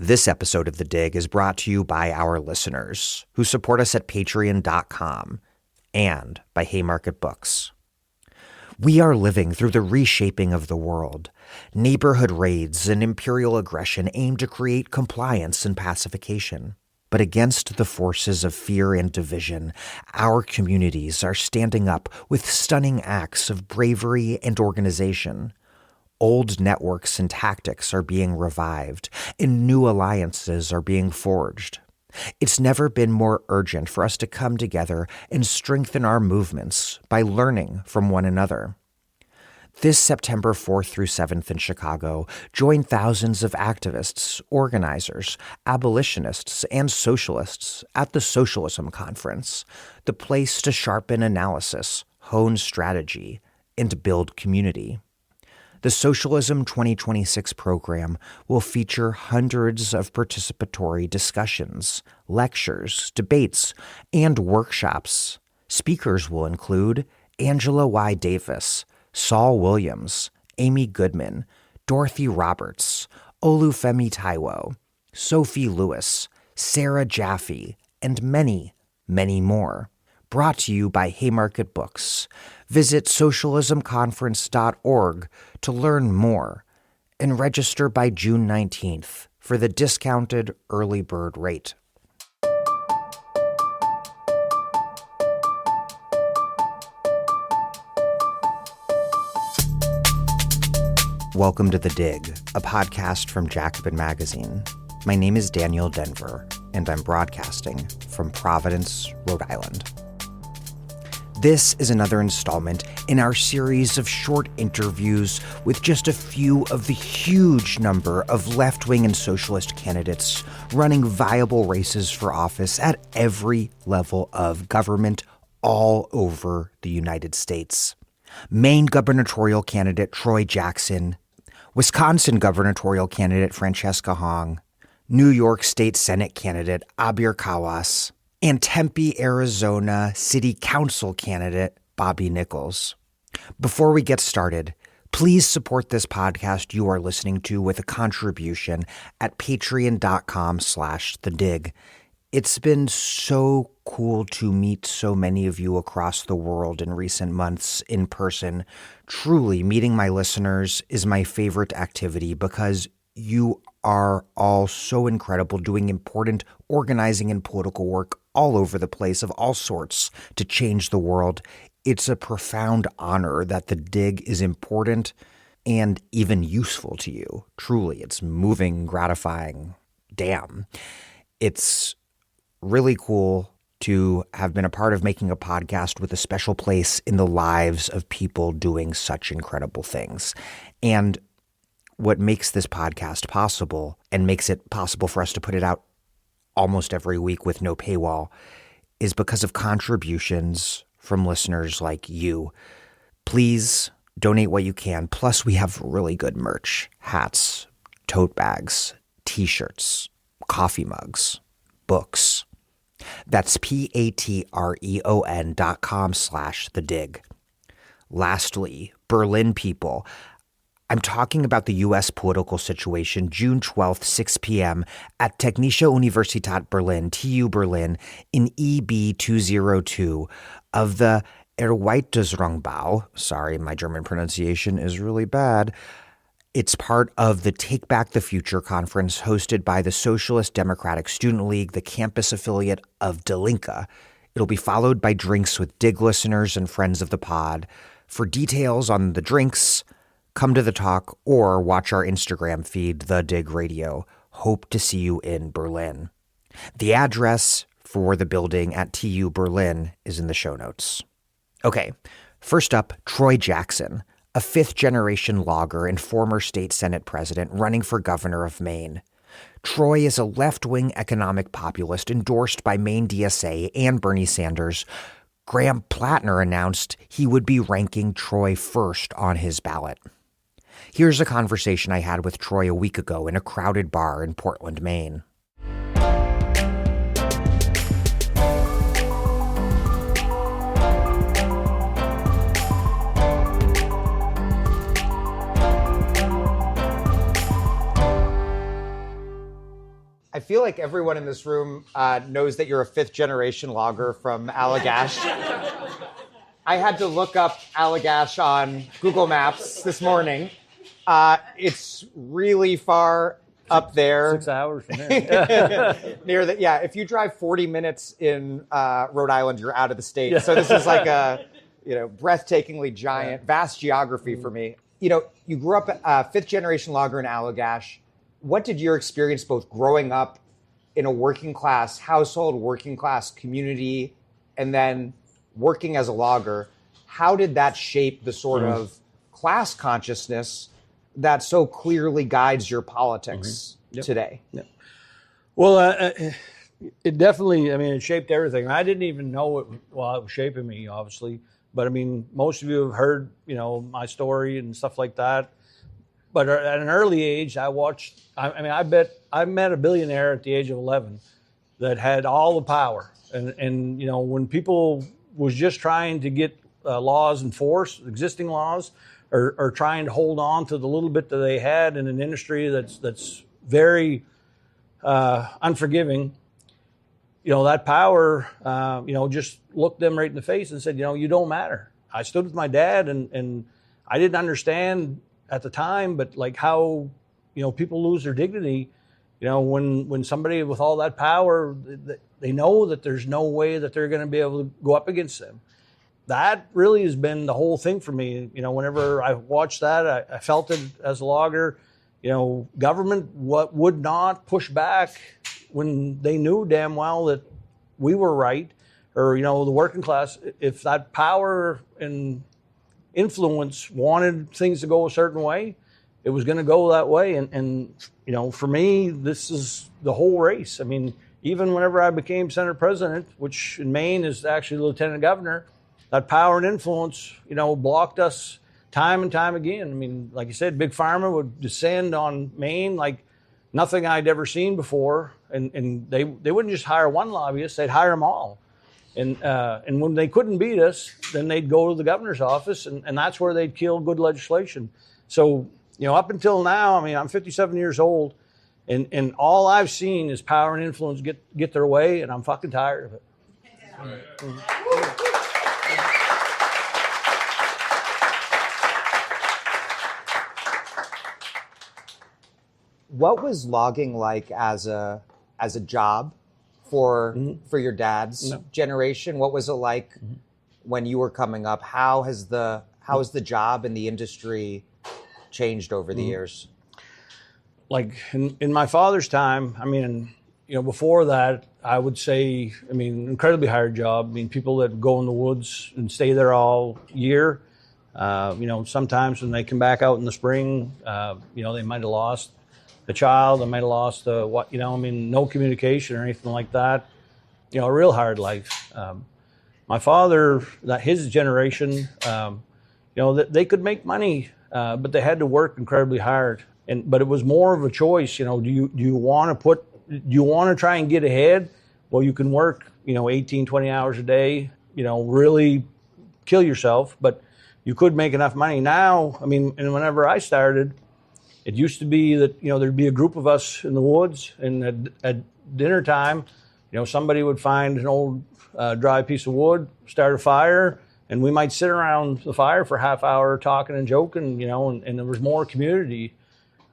This episode of The Dig is brought to you by our listeners who support us at patreon.com and by Haymarket Books. We are living through the reshaping of the world. Neighborhood raids and imperial aggression aim to create compliance and pacification. But against the forces of fear and division, our communities are standing up with stunning acts of bravery and organization. Old networks and tactics are being revived, and new alliances are being forged. It's never been more urgent for us to come together and strengthen our movements by learning from one another. This September 4th through 7th in Chicago, join thousands of activists, organizers, abolitionists, and socialists at the Socialism Conference, the place to sharpen analysis, hone strategy, and build community. The Socialism 2026 program will feature hundreds of participatory discussions, lectures, debates, and workshops. Speakers will include Angela Y. Davis, Saul Williams, Amy Goodman, Dorothy Roberts, Olufemi Taiwo, Sophie Lewis, Sarah Jaffe, and many, many more. Brought to you by Haymarket Books. Visit socialismconference.org to learn more and register by June 19th for the discounted early bird rate. Welcome to The Dig, a podcast from Jacobin Magazine. My name is Daniel Denver, and I'm broadcasting from Providence, Rhode Island. This is another installment in our series of short interviews with just a few of the huge number of left-wing and socialist candidates running viable races for office at every level of government all over the United States. Maine gubernatorial candidate Troy Jackson, Wisconsin gubernatorial candidate Francesca Hong, New York State Senate candidate Aber Kawas, and Tempe, Arizona City Council candidate Bobby Nichols. Before we get started, please support this podcast you are listening to with a contribution at patreon.com/thedig. It's been so cool to meet so many of you across the world in recent months in person. Truly, meeting my listeners is my favorite activity because you are all so incredible, doing important organizing and political work all over the place of all sorts to change the world. It's a profound honor that The Dig is important and even useful to you. Truly, it's moving, gratifying. Damn. It's really cool to have been a part of making a podcast with a special place in the lives of people doing such incredible things. And what makes this podcast possible and makes it possible for us to put it out almost every week with no paywall is because of contributions from listeners like you. Please donate what you can. Plus, we have really good merch, hats, tote bags, t-shirts, coffee mugs, books. That's patreon.com/thedig. Lastly, Berlin people, I'm talking about the U.S. political situation June 12th, 6 p.m. at Technische Universität Berlin, TU Berlin, in EB 202 of the Erweiterungsbau. Sorry, my German pronunciation is really bad. It's part of the Take Back the Future conference hosted by the Socialist Democratic Student League, the campus affiliate of Die Linke. It'll be followed by drinks with Dig listeners and friends of the pod. For details on the drinks, come to the talk or watch our Instagram feed, The Dig Radio. Hope to see you in Berlin. The address for the building at TU Berlin is in the show notes. Okay, first up, Troy Jackson, a fifth-generation logger and former state Senate president running for governor of Maine. Troy is a left-wing economic populist endorsed by Maine DSA and Bernie Sanders. Graham Plattner announced he would be ranking Troy first on his ballot. Here's a conversation I had with Troy a week ago in a crowded bar in Portland, Maine. I feel like everyone in this room knows that you're a fifth-generation logger from Allagash. I had to look up Allagash on Google Maps this morning. It's really far up there. 6 hours from there. Near the, yeah, if you drive 40 minutes in Rhode Island, you're out of the state. So this is like a, breathtakingly giant, vast geography for me. You grew up fifth-generation logger in Allagash. What did your experience both growing up in a working class household, working class community, and then working as a logger, how did that shape the sort of class consciousness that so clearly guides your politics today? Yep. Well, it definitely, it shaped everything. I didn't even know it while it was shaping me, obviously. But most of you have heard, my story and stuff like that. But at an early age, I bet I met a billionaire at the age of 11 that had all the power. And when people was just trying to get laws enforced, existing laws, or trying to hold on to the little bit that they had in an industry that's very unforgiving, that power, just looked them right in the face and said, you don't matter. I stood with my dad and I didn't understand at the time, but like how, people lose their dignity, when somebody with all that power, they know that there's no way that they're going to be able to go up against them. That really has been the whole thing for me. Whenever I watched that, I felt it as a logger. Government would not push back when they knew damn well that we were right, or, the working class, if that power and influence wanted things to go a certain way, it was going to go that way. And for me, this is the whole race. Even whenever I became Senate President, which in Maine is actually Lieutenant Governor, that power and influence, blocked us time and time again. Like you said, Big Pharma would descend on Maine like nothing I'd ever seen before. And they wouldn't just hire one lobbyist, they'd hire them all. And when they couldn't beat us, then they'd go to the governor's office, and that's where they'd kill good legislation. So, up until now, I'm 57 years old, and all I've seen is power and influence get their way, and I'm fucking tired of it. What was logging like as a job for your dad's generation? What was it like when you were coming up? How has the job and the industry changed over the years? Like in my father's time, before that, I would say, incredibly hard job. People that go in the woods and stay there all year. Sometimes when they come back out in the spring, they might have lost a child, they might have lost no communication or anything like that. A real hard life. My father, his generation, they could make money, but they had to work incredibly hard. But it was more of a choice. Do you want to try and get ahead? Well, you can work, 18, 20 hours a day, really kill yourself, but you could make enough money. Now, and whenever I started, it used to be that, there'd be a group of us in the woods, and at dinner time, somebody would find an old dry piece of wood, start a fire, and we might sit around the fire for a half hour talking and joking, and there was more community.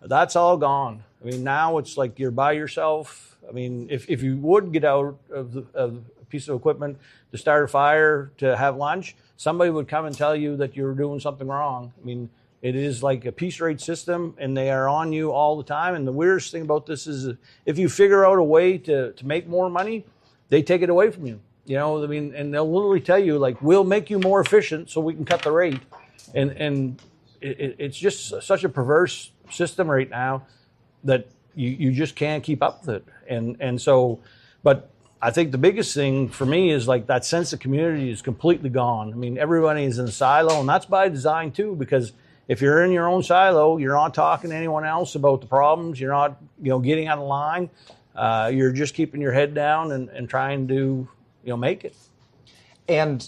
That's all gone. Now it's like you're by yourself. If you would get out of a piece of equipment to start a fire, to have lunch, somebody would come and tell you that you're doing something wrong. It is like a piece rate system, and they are on you all the time. And the weirdest thing about this is if you figure out a way to make more money, they take it away from you. And they'll literally tell you, like, we'll make you more efficient so we can cut the rate. And it's just such a perverse system right now that you just can't keep up with it. And so, but I think the biggest thing for me is like that sense of community is completely gone. Everybody is in a silo, and that's by design too, because if you're in your own silo, you're not talking to anyone else about the problems. You're not, getting on the line. You're just keeping your head down and trying to, make it. And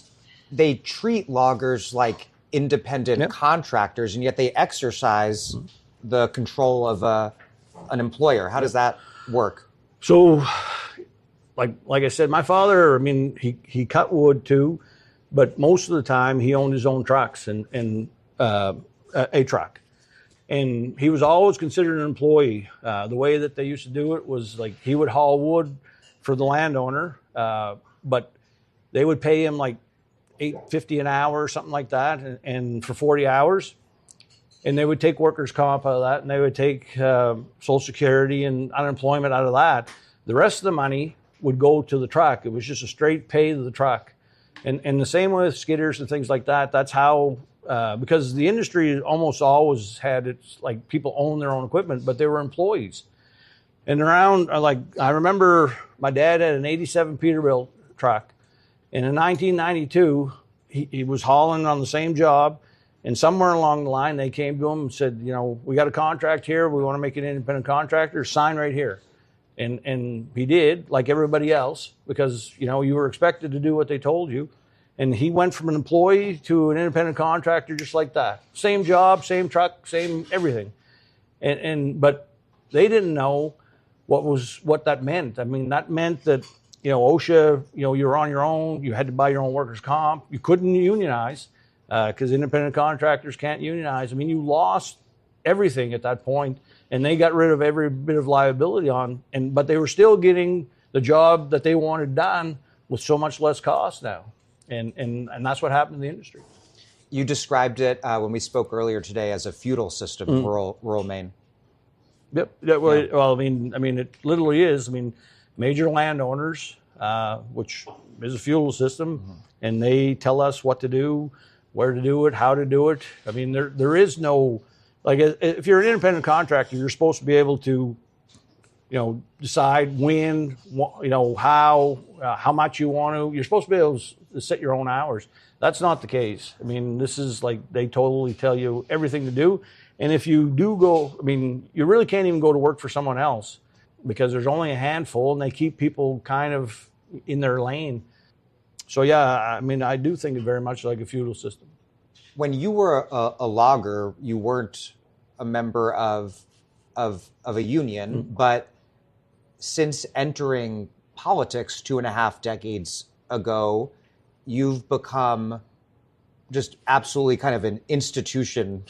they treat loggers like independent contractors, and yet they exercise the control of an employer. How does that work? So, like I said, my father, I mean, he cut wood too, but most of the time he owned his own trucks and a truck. And he was always considered an employee. The way that they used to do it was like he would haul wood for the landowner, but they would pay him like $8.50 an hour or something like that, and for 40 hours. And they would take workers' comp out of that, and they would take Social Security and unemployment out of that. The rest of the money would go to the truck. It was just a straight pay to the truck. And the same with skidders and things like that. That's how, because the industry almost always had it's like people own their own equipment, but they were employees. And around, like, I remember my dad had an 87 Peterbilt truck. And in 1992, he was hauling on the same job. And somewhere along the line, they came to him and said, you know, we got a contract here. We want to make an independent contractor. Sign right here. And he did, like everybody else, because, you know, you were expected to do what they told you. And he went from an employee to an independent contractor just like that. Same job, same truck, same everything. But they didn't know what that meant. I mean, that meant that, you know, OSHA, you know, you were on your own. You had to buy your own workers' comp. You couldn't unionize because independent contractors can't unionize. I mean, you lost everything at that point, and they got rid of every bit of liability but they were still getting the job that they wanted done with so much less cost now. And that's what happened in the industry. You described it when we spoke earlier today as a feudal system, rural Maine. Yep. Well, I mean, it literally is. I mean, major landowners, which is a feudal system, and they tell us what to do, where to do it, how to do it. I mean, there is no, like, if you're an independent contractor, you're supposed to be able to, you know, decide when, you know, how much you want to. You're supposed to be able to set your own hours. That's not the case. I mean, this is like they totally tell you everything to do. And if you do go, I mean, you really can't even go to work for someone else because there's only a handful, and they keep people kind of in their lane. So yeah, I mean, I do think it very much like a feudal system. When you were a logger, you weren't a member of a union, but since entering politics 2.5 decades ago, you've become just absolutely kind of an institution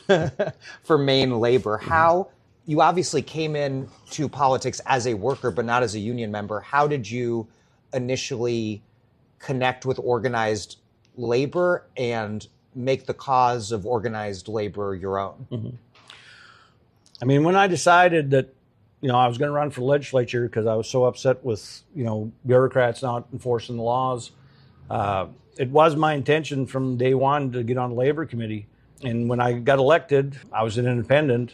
for Maine labor. How, you obviously came into politics as a worker, but not as a union member. How did you initially connect with organized labor and make the cause of organized labor your own? I mean, when I decided that, you know, I was going to run for legislature because I was so upset with, you know, bureaucrats not enforcing the laws, it was my intention from day one to get on the labor committee. And when I got elected, I was an independent,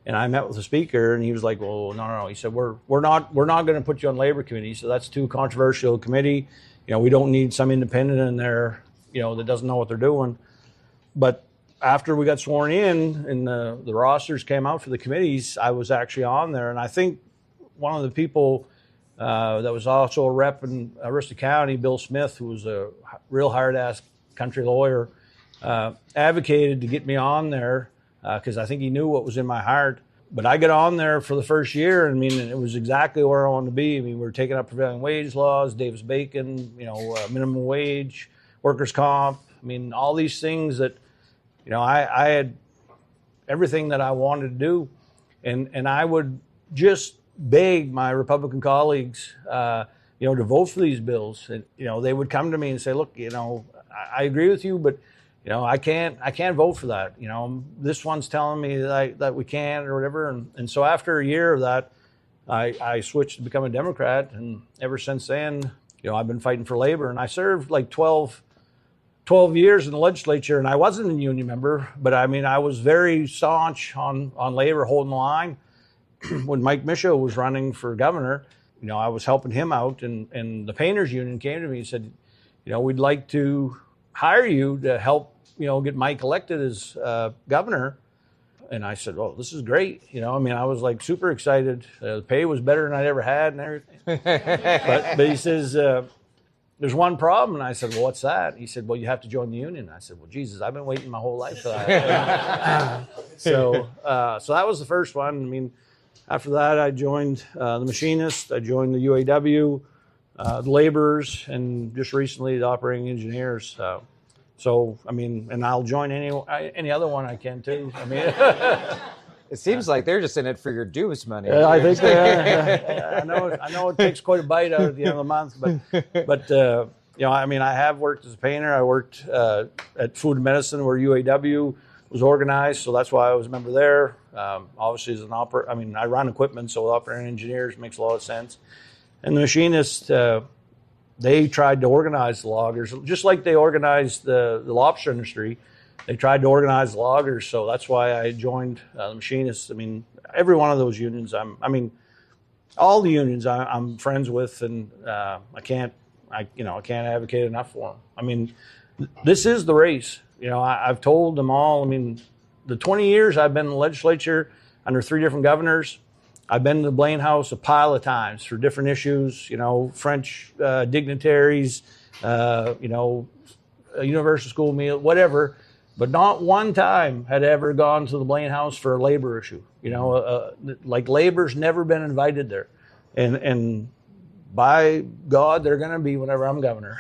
and I met with the speaker, and he was like, "Well, no." He said, "We're not going to put you on labor committee. So that's too controversial committee. You know, we don't need some independent in there, you know, that doesn't know what they're doing." But after we got sworn in and the rosters came out for the committees, I was actually on there. And I think one of the people that was also a rep in Aroostook County, Bill Smith, who was a real hard-ass country lawyer, advocated to get me on there because I think he knew what was in my heart. But I got on there for the first year, and I mean, it was exactly where I wanted to be. I mean, we were taking up prevailing wage laws, Davis-Bacon, you know, minimum wage, workers' comp. I mean, all these things that, you know, I had everything that I wanted to do. And I would just beg my Republican colleagues, you know, to vote for these bills. And, you know, they would come to me and say, "Look, you know, I agree with you, but, you know, I can't vote for that. You know, this one's telling me that we can't," or whatever. And so after a year of that, I switched to become a Democrat. And ever since then, you know, I've been fighting for labor. And I served like 12 years in the legislature, and I wasn't a union member, but I mean, I was very staunch on labor, holding the line. When Mike Misho was running for governor, you know, I was helping him out, and the painters union came to me and said, "You know, we'd like to hire you to help, you know, get Mike elected as governor." And I said, "Oh, this is great." You know, I mean, I was like super excited. The pay was better than I'd ever had and everything. but he says, "There's one problem." And I said, "Well, what's that?" He said, "Well, you have to join the union." I said, "Well, Jesus, I've been waiting my whole life for that." So that was the first one. I mean, After that, I joined the machinists. I joined the UAW, the laborers, and just recently the operating engineers. So, I mean, and I'll join any other one I can too. I mean, it seems like they're just in it for your dues money. I think I know it takes quite a bite out at the end of the month, but you know, I mean, I have worked as a painter. I worked at Food and Medicine where UAW was organized, so that's why I was a member there. Obviously, as an I mean, I run equipment, so operating engineers makes a lot of sense. And the machinists, they tried to organize the loggers, just like they organized the lobster industry. They tried to organize the loggers, so that's why I joined the machinists. I mean, every one of those unions, all the unions I'm friends with, and I can't advocate enough for them. I mean, this is the race. You know, I've told them all. I mean, the 20 years I've been in the legislature under 3 different governors, I've been to the Blaine House a pile of times for different issues. You know, French dignitaries, you know, a universal school meal, whatever. But not one time had I ever gone to the Blaine House for a labor issue. You know, like labor's never been invited there, and by God, they're going to be whenever I'm governor.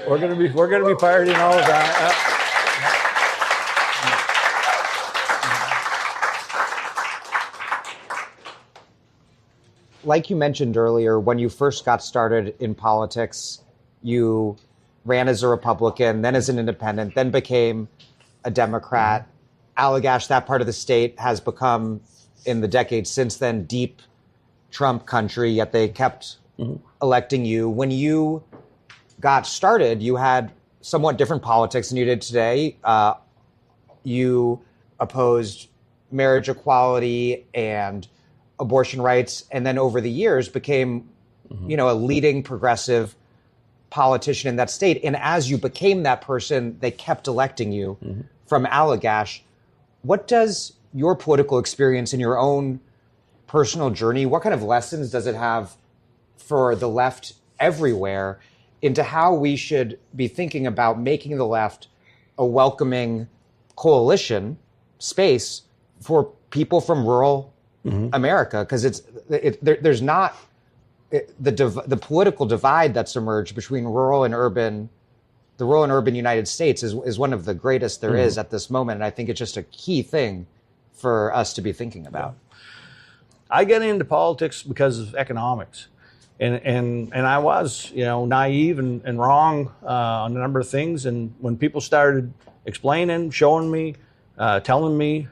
we're going to be partying all the time. Like you mentioned earlier, when you first got started in politics, you ran as a Republican, then as an independent, then became a Democrat. Allagash, that part of the state, has become, in the decades since then, deep Trump country, yet they kept electing you. When you got started, you had somewhat different politics than you did today. You opposed marriage equality and abortion rights, and then over the years became, you know, a leading progressive politician in that state. And as you became that person, they kept electing you from Allagash. What does your political experience in your own personal journey, what kind of lessons does it have for the left everywhere into how we should be thinking about making the left a welcoming coalition space for people from rural America? Because there's not the political divide that's emerged between rural and urban. The rural and urban United States is one of the greatest there is at this moment, and I think it's just a key thing for us to be thinking about. I get into politics because of economics, and I was, you know, naive and wrong on a number of things. And when people started explaining, showing me, telling me,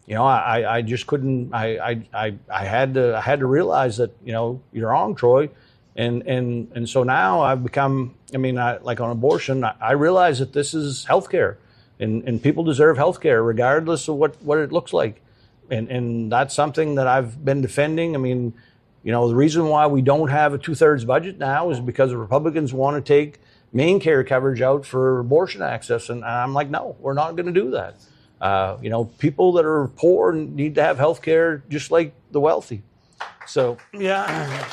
you know, I just couldn't. I had to realize that, you know, you're wrong, Troy, and so now I've become. I mean, like on abortion, I realize that this is healthcare, and people deserve healthcare regardless of what it looks like, and that's something that I've been defending. I mean, you know, the reason why we don't have a 2/3 budget now is because the Republicans want to take Maine care coverage out for abortion access, and I'm like, no, we're not going to do that. You know, people that are poor need to have health care just like the wealthy. So, yeah.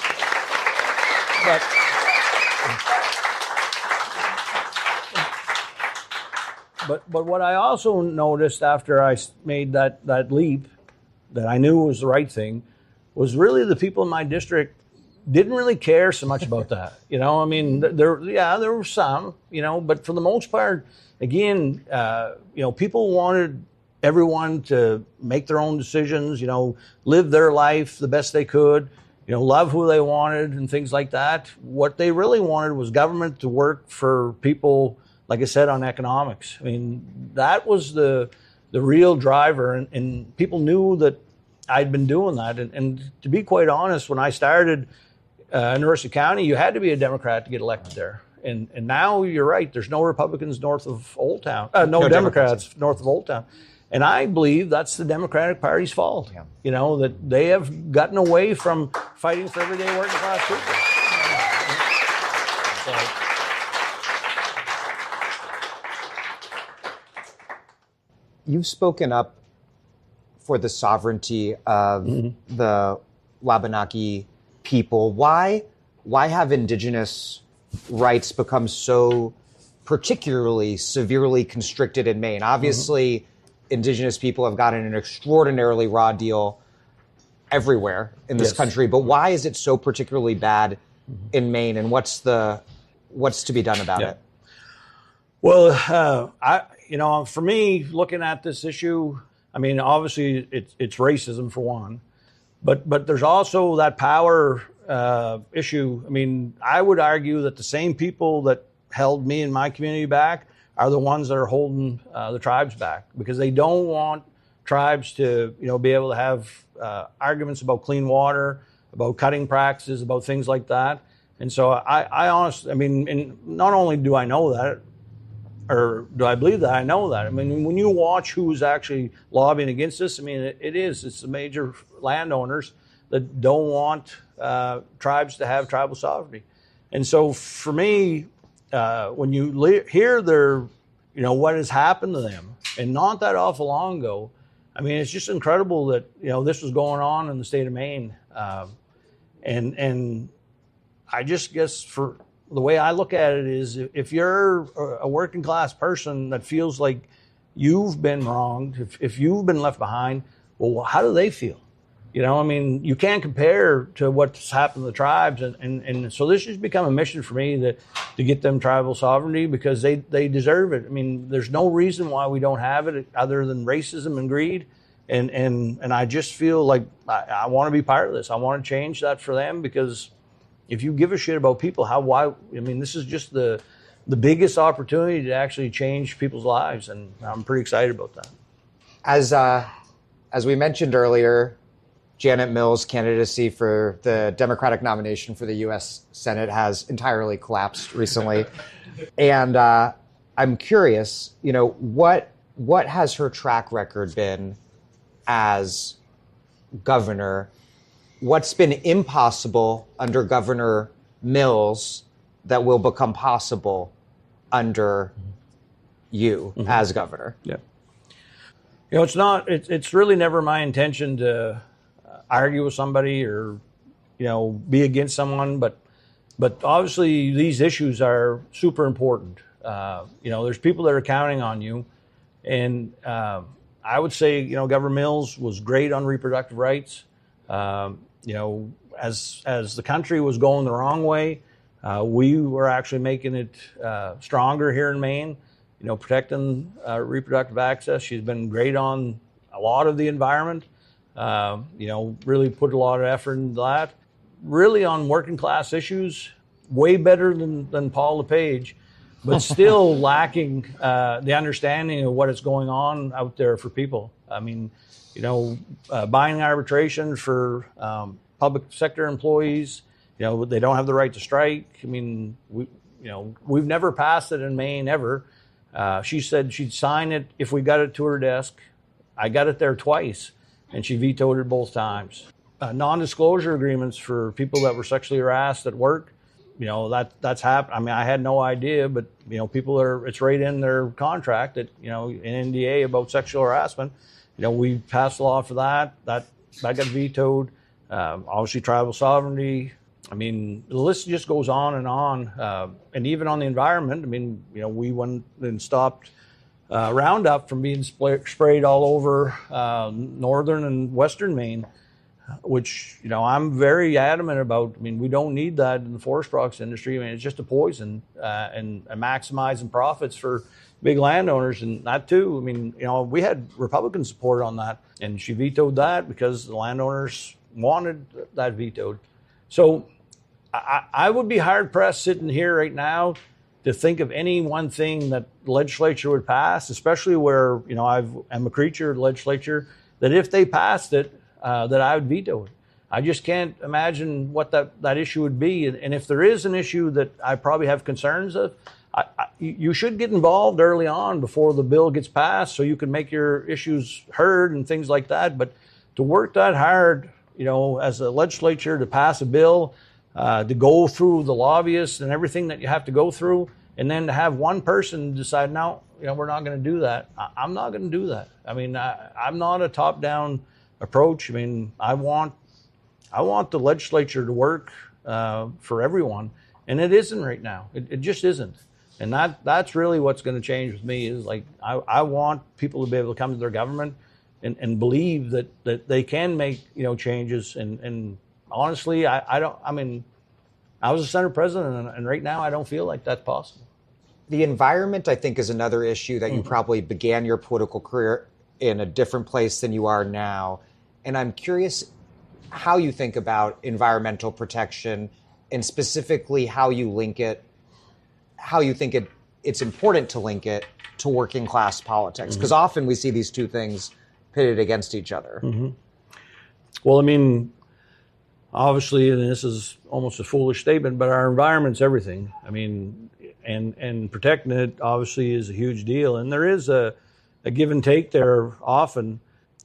But what I also noticed after I made that leap that I knew was the right thing was really the people in my district didn't really care so much about that. You know, I mean, there were some, you know, but for the most part, again, you know, people wanted everyone to make their own decisions, you know, live their life the best they could, you know, love who they wanted and things like that. What they really wanted was government to work for people, like I said, on economics. I mean, that was the real driver, and people knew that I'd been doing that. And to be quite honest, when I started in Mercer County, you had to be a Democrat to get elected there. And now you're right. There's no Republicans north of Old Town. No Democrats north of Old Town. And I believe that's the Democratic Party's fault. Yeah. You know, that they have gotten away from fighting for everyday working class people. You've spoken up for the sovereignty of the Wabanaki people. Why have Indigenous rights become so particularly severely constricted in Maine? Obviously, Indigenous people have gotten an extraordinarily raw deal everywhere in this Yes. country, but why is it so particularly bad in Maine, and what's to be done about Yeah. it? Well, for me, looking at this issue, I mean, obviously it's racism for one, but there's also that power issue. I mean, I would argue that the same people that held me and my community back are the ones that are holding the tribes back, because they don't want tribes to, be able to have arguments about clean water, about cutting practices, about things like that. And so I honestly, I mean, and not only do I know that, or do I believe that, I know that. I mean, when you watch who's actually lobbying against this, I mean, it's the major landowners that don't want tribes to have tribal sovereignty. And so for me, when you hear what has happened to them, and not that awful long ago, I mean, it's just incredible that, this was going on in the state of Maine. And I just guess, for the way I look at it, is if you're a working class person that feels like you've been wronged, if you've been left behind, well, how do they feel? I mean, you can't compare to what's happened to the tribes. And so this has become a mission for me to get them tribal sovereignty, because they deserve it. I mean, there's no reason why we don't have it other than racism and greed. And I just feel like I want to be part of this. I want to change that for them, because if you give a shit about people, this is just the biggest opportunity to actually change people's lives. And I'm pretty excited about that. As we mentioned earlier, Janet Mills' candidacy for the Democratic nomination for the U.S. Senate has entirely collapsed recently. And I'm curious, what has her track record been as governor? What's been impossible under Governor Mills that will become possible under you as governor? Yeah. It's really never my intention to argue with somebody or, be against someone, but obviously these issues are super important. There's people that are counting on you. And I would say, Governor Mills was great on reproductive rights. As the country was going the wrong way, we were actually making it stronger here in Maine, protecting reproductive access. She's been great on a lot of the environment, really put a lot of effort into that. Really on working class issues, way better than Paul LePage, but still lacking the understanding of what is going on out there for people. I mean, binding arbitration for public sector employees, they don't have the right to strike. I mean, we've never passed it in Maine ever. She said she'd sign it if we got it to her desk. I got it there twice, and she vetoed it both times. Non-disclosure agreements for people that were sexually harassed at work, that's happened. I mean, I had no idea, but it's right in their contract that an NDA about sexual harassment. We passed a law for that got vetoed. Obviously tribal sovereignty. I mean, the list just goes on. And even on the environment, I mean, we went and stopped Roundup from being sprayed all over northern and western Maine, which, I'm very adamant about. I mean, we don't need that in the forest products industry. I mean, it's just a poison and maximizing profits for big landowners. And that too, I mean, we had Republican support on that, and she vetoed that because the landowners wanted that vetoed. So I would be hard pressed sitting here right now to think of any one thing that the legislature would pass, especially where, I'm a creature of the legislature, that if they passed it, that I would veto it. I just can't imagine what that issue would be. And if there is an issue that I probably have concerns of, you should get involved early on before the bill gets passed so you can make your issues heard and things like that. But to work that hard, as a legislature, to pass a bill, to go through the lobbyists and everything that you have to go through, and then to have one person decide, no, we're not going to do that. I'm not going to do that. I mean, I'm not a top-down approach. I mean, I want the legislature to work for everyone, and it isn't right now. It just isn't. And that's really what's going to change with me is, like, I want people to be able to come to their government and believe that they can make, changes. And honestly, I was a Senate president, and right now I don't feel like that's possible. The environment, I think, is another issue that you probably began your political career in a different place than you are now. And I'm curious how you think about environmental protection, and specifically how you link it, how you think it's important to link it to working class politics. Because often we see these two things pitted against each other. Well, I mean, obviously, and this is almost a foolish statement, but our environment's everything. I mean, and protecting it obviously is a huge deal. And there is a give and take there often.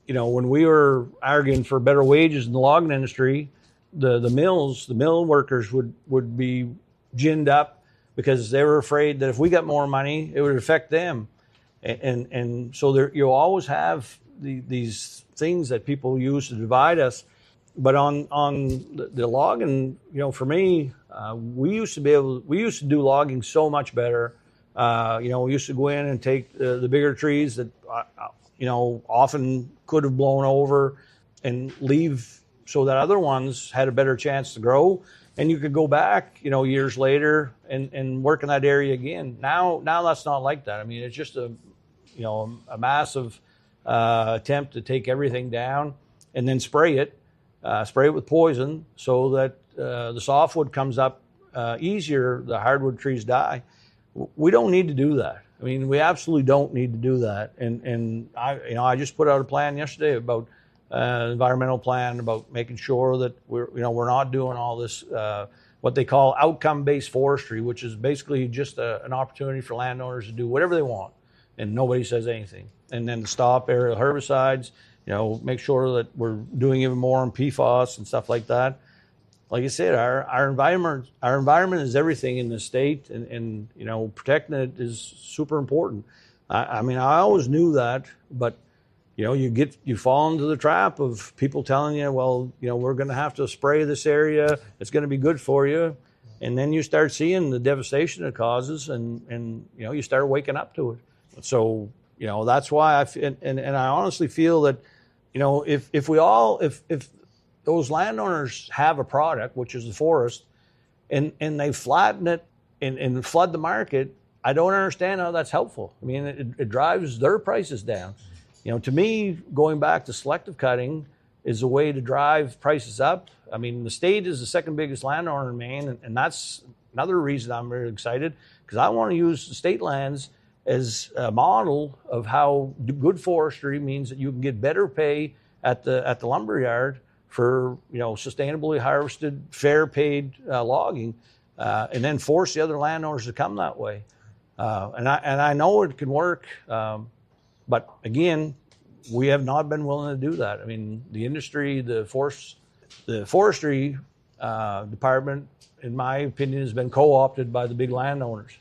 When we were arguing for better wages in the logging industry, the mill workers would be ginned up because they were afraid that if we got more money, it would affect them. And so you always have these things that people use to divide us. But on the logging, for me, we used to do logging so much better. We used to go in and take the bigger trees that, often could have blown over and leave so that other ones had a better chance to grow. And you could go back, years later and work in that area again. Now that's not like that. I mean, it's just a massive attempt to take everything down and then spray it with poison so that the softwood comes up easier, the hardwood trees die. We don't need to do that. I mean, we absolutely don't need to do that. And I just put out a plan yesterday about environmental plan about making sure that we're not doing all this what they call outcome-based forestry, which is basically just an opportunity for landowners to do whatever they want, and nobody says anything. And then to stop aerial herbicides, make sure that we're doing even more on PFAS and stuff like that. Like I said, our environment is everything in the state, and protecting it is super important. I mean, I always knew that, but you fall into the trap of people telling you, well, we're going to have to spray this area. It's going to be good for you, and then you start seeing the devastation it causes, and you start waking up to it. So that's why I honestly feel that if those landowners have a product, which is the forest, and they flatten it and flood the market, I don't understand how that's helpful. I mean, it drives their prices down. To me, going back to selective cutting is a way to drive prices up. I mean, the state is the second biggest landowner in Maine, and that's another reason I'm very excited, because I want to use the state lands as a model of how good forestry means that you can get better pay at the lumberyard for sustainably harvested, fair paid logging, and then force the other landowners to come that way. And I know it can work, but again, we have not been willing to do that. I mean, the industry, the forestry department, in my opinion, has been co-opted by the big landowners.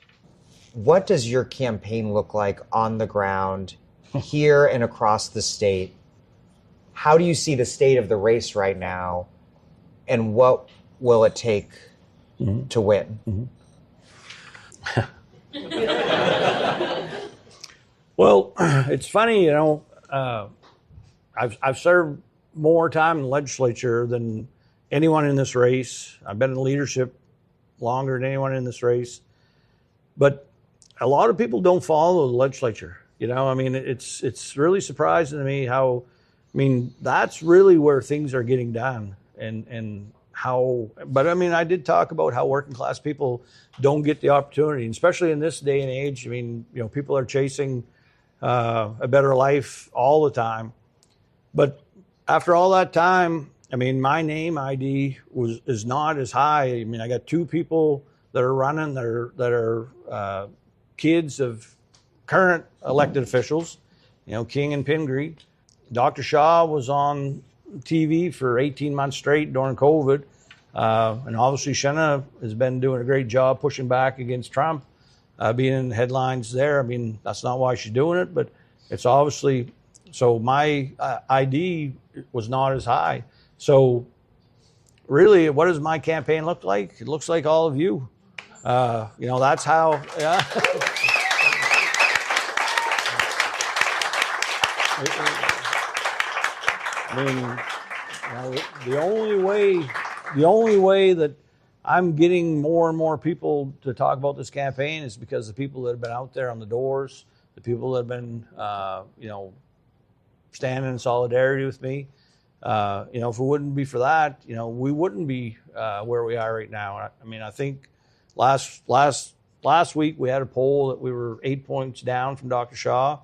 What does your campaign look like on the ground here and across the state? How do you see the state of the race right now, and what will it take to win? Well, it's funny, I've served more time in the legislature than anyone in this race. I've been in leadership longer than anyone in this race. But a lot of people don't follow the legislature. I mean, it's really surprising to me how, that's really where things are getting done, and how, but I mean, I did talk about how working class people don't get the opportunity, and especially in this day and age. I mean, people are chasing a better life all the time. But after all that time, I mean, my name ID is not as high. I mean, I got two people that are running that are kids of current elected officials, King and Pingree. Dr. Shaw was on TV for 18 months straight during COVID. And obviously Shenna has been doing a great job pushing back against Trump, being in headlines there. I mean, that's not why she's doing it, but it's obviously, so my ID was not as high. So really, what does my campaign look like? It looks like all of you. That's how, yeah. I mean, the only way that I'm getting more and more people to talk about this campaign is because the people that have been out there on the doors, the people that have been, standing in solidarity with me. If it wouldn't be for that, we wouldn't be where we are right now. I mean, I think last week we had a poll that we were 8 points down from Dr. Shaw.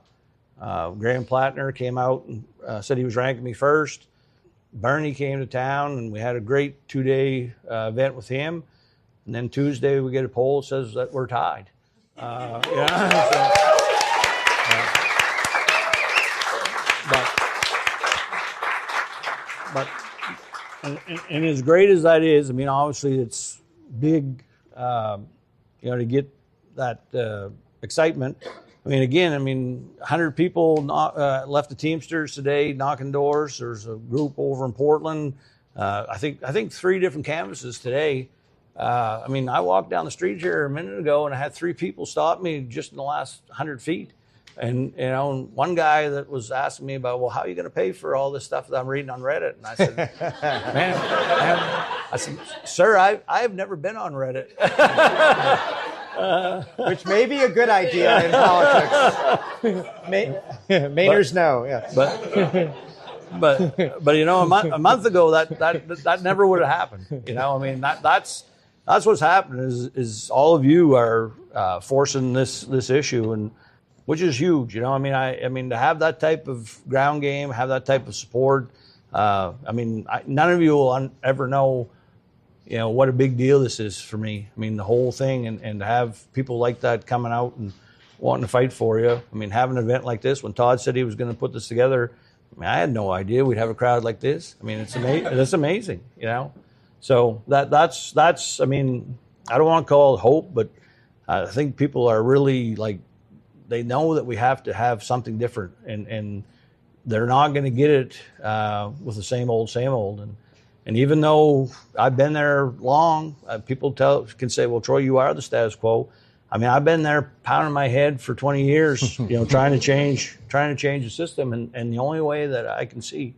Graham Plattner came out and said he was ranking me first. Bernie came to town and we had a great 2-day event with him. And then Tuesday we get a poll that says that we're tied. But as great as that is, I mean, obviously it's big, to get that excitement. I mean, 100 people left the Teamsters today knocking doors. There's a group over in Portland. I think 3 different canvases today. I walked down the street here a minute ago and I had 3 people stop me just in the last 100 feet. And, one guy that was asking me about, well, how are you going to pay for all this stuff that I'm reading on Reddit? And I said, sir, I've never been on Reddit. Which may be a good idea in politics. Mainers know, yes. But a month ago that never would have happened. That's what's happened is all of you are forcing this issue, and which is huge. To have that type of ground game, have that type of support. None of you will ever know. What a big deal this is for me. The whole thing, and to have people like that coming out and wanting to fight for you. Having an event like this, when Todd said he was going to put this together, I had no idea we'd have a crowd like this. It's amazing. It's amazing, So that's. I don't want to call it hope, but I think people are really they know that we have to have something different, and they're not going to get it with the same old. And even though I've been there long, people can say, well, Troy, you are the status quo. I've been there pounding my head for 20 years, trying to change the system. And the only way that I can see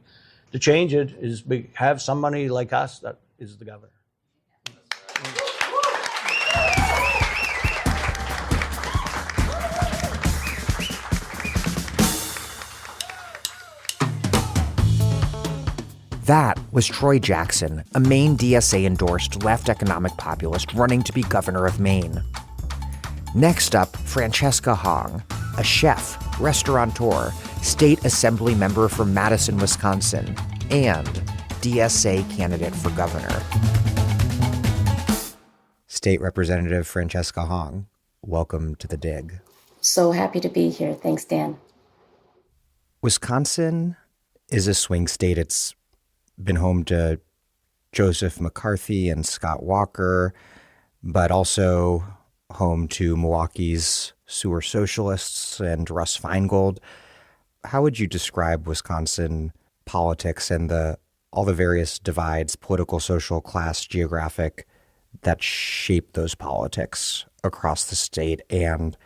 to change it is have somebody like us that is the governor. That was Troy Jackson, a Maine DSA-endorsed left economic populist running to be governor of Maine. Next up, Francesca Hong, a chef, restaurateur, state assembly member from Madison, Wisconsin, and DSA candidate for governor. State Representative Francesca Hong, welcome to The Dig. So happy to be here. Thanks, Dan. Wisconsin is a swing state. It's been home to Joseph McCarthy and Scott Walker, but also home to Milwaukee's sewer socialists and Russ Feingold. How would you describe Wisconsin politics and all the various divides, political, social, class, geographic, that shape those politics across the state? And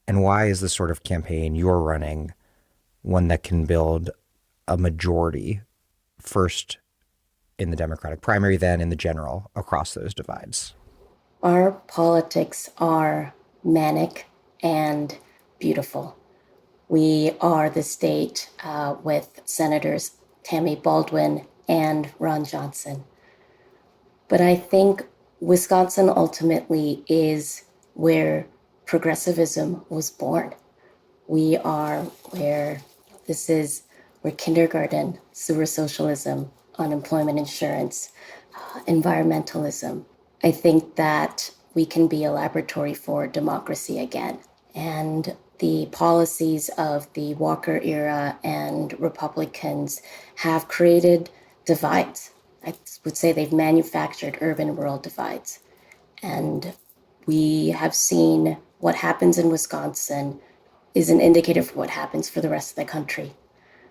why is the sort of campaign you're running one that can build a majority, first in the Democratic primary, then in the general, across those divides? Our politics are manic and beautiful. We are the state with Senators Tammy Baldwin and Ron Johnson. But I think Wisconsin ultimately is where progressivism was born. We are where kindergarten, sewer socialism, unemployment insurance, environmentalism. I think that we can be a laboratory for democracy again. And the policies of the Walker era and Republicans have created divides. I would say they've manufactured urban-rural divides. And we have seen what happens in Wisconsin is an indicator for what happens for the rest of the country.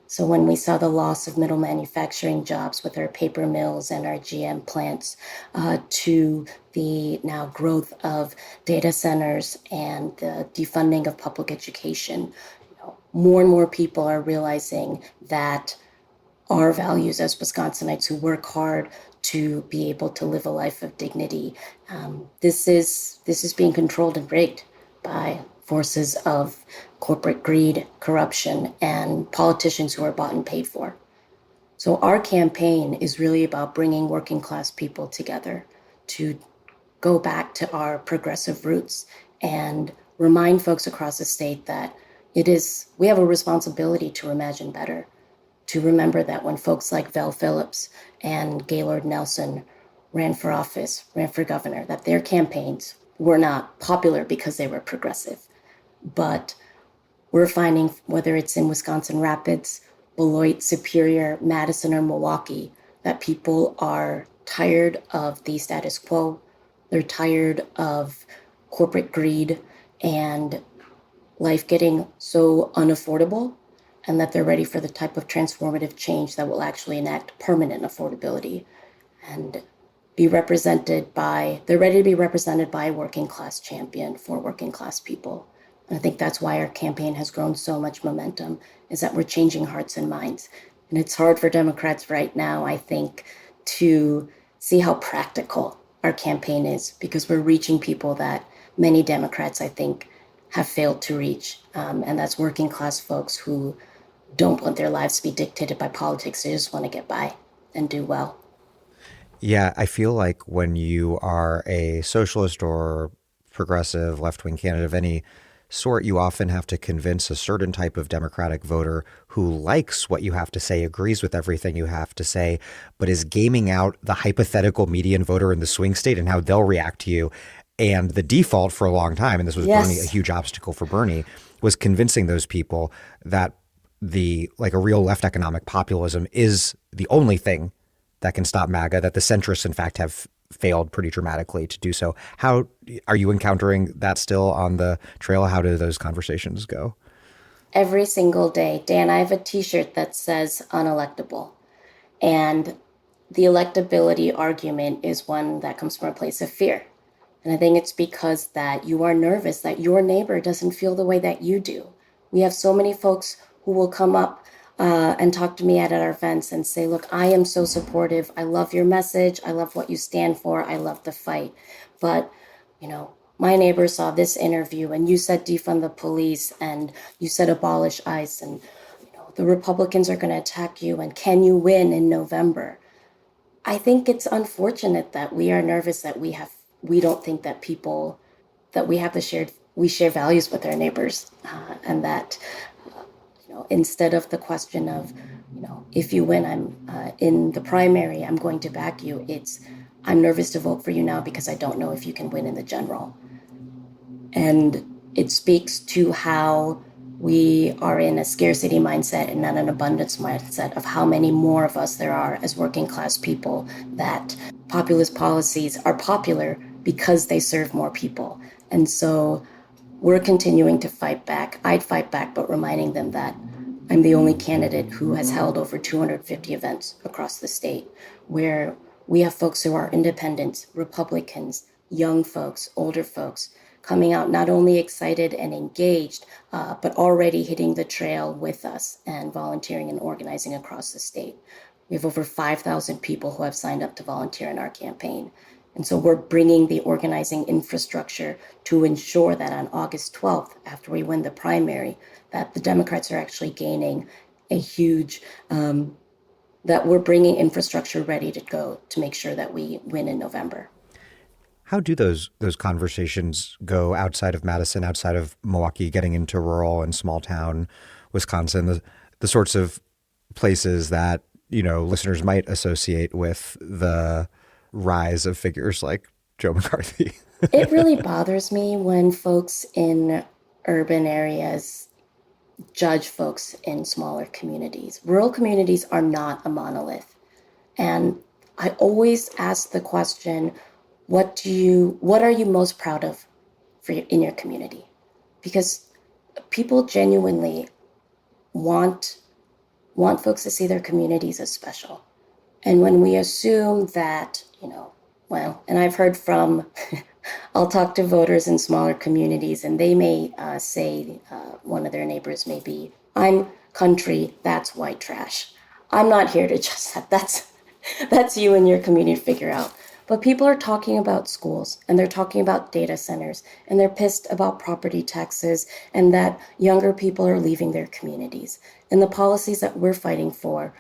So when we saw the loss of middle manufacturing jobs with our paper mills and our GM plants, to the now growth of data centers and the defunding of public education, more and more people are realizing that our values as Wisconsinites who work hard to be able to live a life of dignity. This is being controlled and rigged by forces of corporate greed, corruption, and politicians who are bought and paid for. So our campaign is really about bringing working class people together to go back to our progressive roots and remind folks across the state that we have a responsibility to imagine better, to remember that when folks like Vel Phillips and Gaylord Nelson ran for office, ran for governor, that their campaigns were not popular because they were progressive. But we're finding, whether it's in Wisconsin Rapids, Beloit, Superior, Madison, or Milwaukee, that people are tired of the status quo. They're tired of corporate greed and life getting so unaffordable, and that they're ready for the type of transformative change that will actually enact permanent affordability and they're ready to be represented by a working class champion for working class people. And I think that's why our campaign has grown so much momentum, is that we're changing hearts and minds. And it's hard for Democrats right now, I think, to see how practical our campaign is, because we're reaching people that many Democrats, I think, have failed to reach. And that's working class folks who don't want their lives to be dictated by politics. They just want to get by and do well. Yeah, I feel like when you are a socialist or progressive left-wing candidate of any sort, you often have to convince a certain type of Democratic voter who likes what you have to say, agrees with everything you have to say, but is gaming out the hypothetical median voter in the swing state and how they'll react to you. And the default for a long time, and this was Bernie, a huge obstacle for Bernie, was convincing those people that a real left economic populism is the only thing that can stop MAGA, that the centrists, in fact, have failed pretty dramatically to do so. How are you encountering that still on the trail? How do those conversations go? Every single day. Dan, I have a T-shirt that says unelectable. And the electability argument is one that comes from a place of fear. And I think it's because that you are nervous that your neighbor doesn't feel the way that you do. We have so many folks who will come up and talk to me at our events and say, look, I am so supportive. I love your message. I love what you stand for. I love the fight. But, my neighbor saw this interview and you said defund the police and you said abolish ICE and, the Republicans are going to attack you and can you win in November? I think it's unfortunate that we are nervous that we don't think that we share values with our neighbors and that instead of the question of, if you win, I'm in the primary, I'm going to back you. It's, I'm nervous to vote for you now because I don't know if you can win in the general. And it speaks to how we are in a scarcity mindset and not an abundance mindset of how many more of us there are as working class people, that populist policies are popular because they serve more people. And so we're continuing to fight back. I'd fight back, but reminding them that I'm the only candidate who has held over 250 events across the state, where we have folks who are independents, Republicans, young folks, older folks, coming out not only excited and engaged, but already hitting the trail with us and volunteering and organizing across the state. We have over 5,000 people who have signed up to volunteer in our campaign. And so we're bringing the organizing infrastructure to ensure that on August 12th, after we win the primary, that the Democrats are actually gaining a huge, that we're bringing infrastructure ready to go to make sure that we win in November. How do those conversations go outside of Madison, outside of Milwaukee, getting into rural and small town Wisconsin, the sorts of places that, listeners might associate with the rise of figures like Joe McCarthy? It really bothers me when folks in urban areas judge folks in smaller communities. Rural communities are not a monolith. And I always ask the question, what are you most proud of in your community? Because people genuinely want folks to see their communities as special. And when we assume that, and I've heard from, I'll talk to voters in smaller communities and they may say, one of their neighbors may be, I'm country, that's white trash. I'm not here to judge that. That's you and your community to figure out. But people are talking about schools, and they're talking about data centers, and they're pissed about property taxes, and that younger people are leaving their communities. And the policies that we're fighting for,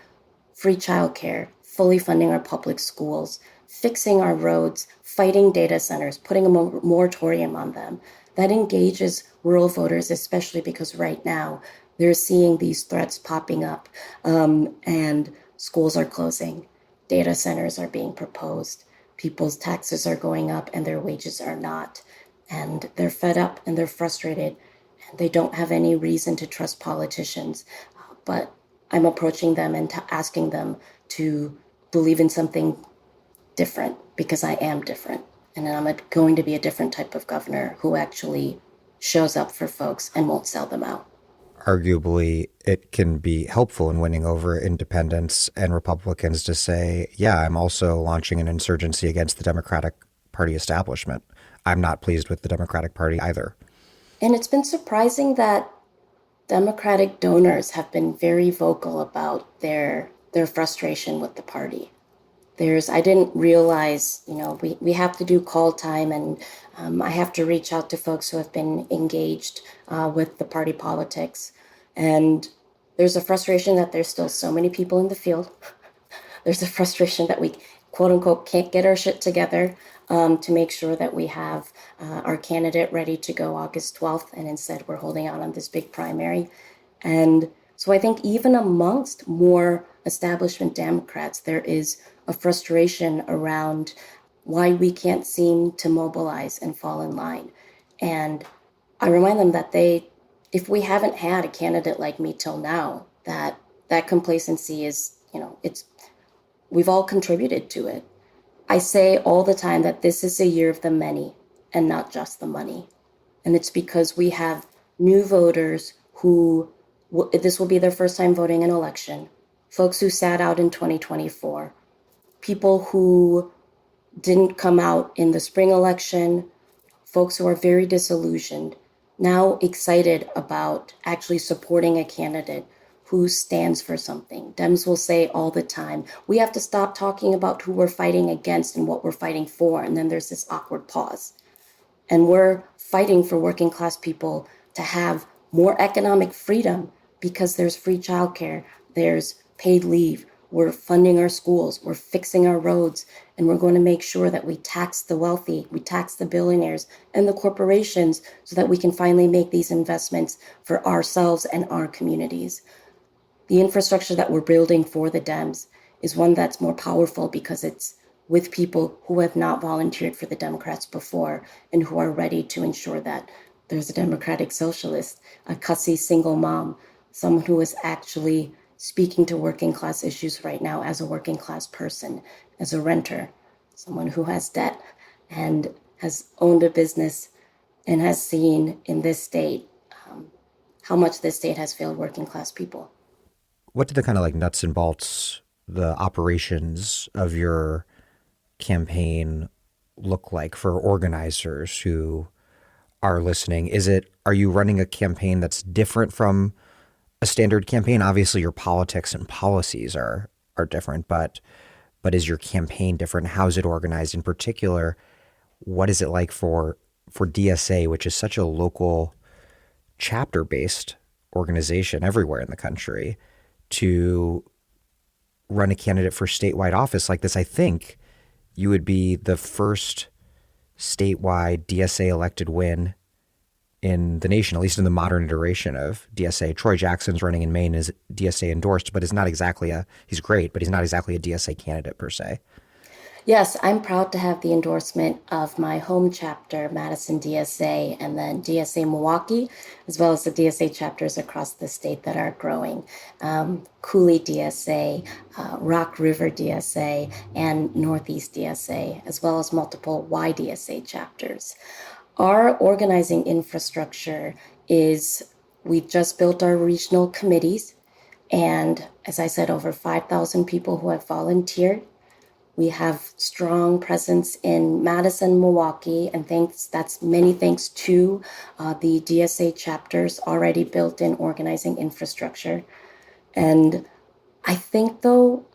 free childcare, fully funding our public schools, fixing our roads, fighting data centers, putting a moratorium on them, that engages rural voters, especially because right now they're seeing these threats popping up, and schools are closing, data centers are being proposed, people's taxes are going up and their wages are not. And they're fed up and they're frustrated and they don't have any reason to trust politicians. But I'm approaching them and asking them to believe in something different because I am different. And I'm going to be a different type of governor who actually shows up for folks and won't sell them out. Arguably, it can be helpful in winning over independents and Republicans to say, yeah, I'm also launching an insurgency against the Democratic Party establishment. I'm not pleased with the Democratic Party either. And it's been surprising that Democratic donors have been very vocal about their frustration with the party. I didn't realize, we have to do call time, and I have to reach out to folks who have been engaged with the party politics. And there's a frustration that there's still so many people in the field. There's a frustration that we, quote unquote, can't get our shit together to make sure that we have our candidate ready to go August 12th. And instead, we're holding out on this big primary. And so I think even amongst more establishment Democrats, there is a frustration around why we can't seem to mobilize and fall in line. And I remind them that if we haven't had a candidate like me till now, that complacency is, we've all contributed to it. I say all the time that this is a year of the many and not just the money. And it's because we have new voters who, this will be their first time voting in an election, folks who sat out in 2024, people who didn't come out in the spring election, folks who are very disillusioned, now excited about actually supporting a candidate who stands for something. Dems will say all the time, we have to stop talking about who we're fighting against and what we're fighting for. And then there's this awkward pause. And we're fighting for working class people to have more economic freedom because there's free childcare, there's paid leave, we're funding our schools, we're fixing our roads, and we're going to make sure that we tax the wealthy, we tax the billionaires and the corporations so that we can finally make these investments for ourselves and our communities. The infrastructure that we're building for the Dems is one that's more powerful because it's with people who have not volunteered for the Democrats before and who are ready to ensure that there's a Democratic socialist, a cussy single mom, someone who is actually speaking to working class issues right now as a working class person, as a renter, someone who has debt and has owned a business and has seen in this state how much this state has failed working class people. What did the kind of like nuts and bolts, the operations of your campaign look like for organizers who are listening? Are you running a campaign that's different from a standard campaign? Obviously your politics and policies are different, but is your campaign different? How's it organized? In particular, what is it like for DSA, which is such a local chapter-based organization everywhere in the country, to run a candidate for statewide office like this? I think you would be the first statewide DSA elected win in the nation, at least in the modern iteration of DSA. Troy Jackson's running in Maine, is DSA endorsed, but is not exactly he's great, but he's not exactly a DSA candidate per se. Yes, I'm proud to have the endorsement of my home chapter, Madison DSA, and then DSA Milwaukee, as well as the DSA chapters across the state that are growing. Cooley DSA, Rock River DSA, and Northeast DSA, as well as multiple YDSA chapters. Our organizing infrastructure is, we just built our regional committees, and as I said, over 5,000 people who have volunteered. We have strong presence in Madison, Milwaukee, and that's many thanks to the DSA chapters already built in organizing infrastructure. And I think, though,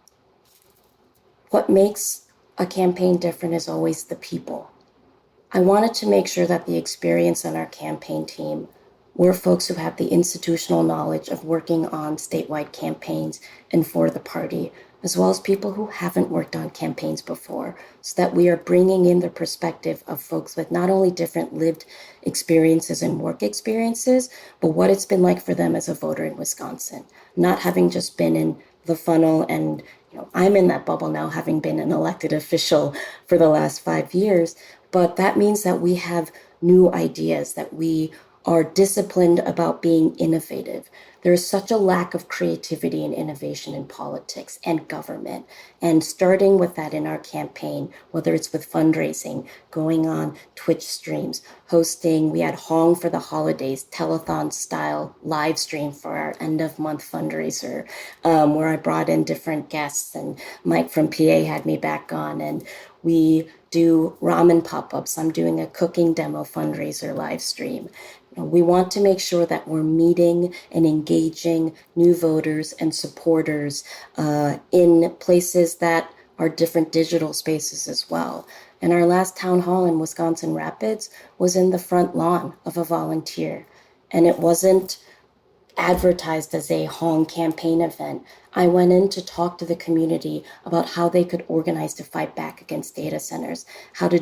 what makes a campaign different is always the people. I wanted to make sure that the experience on our campaign team were folks who have the institutional knowledge of working on statewide campaigns and for the party, as well as people who haven't worked on campaigns before, so that we are bringing in the perspective of folks with not only different lived experiences and work experiences, but what it's been like for them as a voter in Wisconsin, not having just been in the funnel. And I'm in that bubble now, having been an elected official for the last 5 years. But that means that we have new ideas, that we are disciplined about being innovative. There is such a lack of creativity and innovation in politics and government. And starting with that in our campaign, whether it's with fundraising, going on Twitch streams, hosting, we had Hong for the holidays, telethon style live stream for our end of month fundraiser, where I brought in different guests, and Mike from PA had me back on, and we do ramen pop-ups. I'm doing a cooking demo fundraiser live stream. We want to make sure that we're meeting and engaging new voters and supporters in places that are different digital spaces as well. And our last town hall in Wisconsin Rapids was in the front lawn of a volunteer. And it wasn't advertised as a Hong campaign event. I went in to talk to the community about how they could organize to fight back against data centers, how to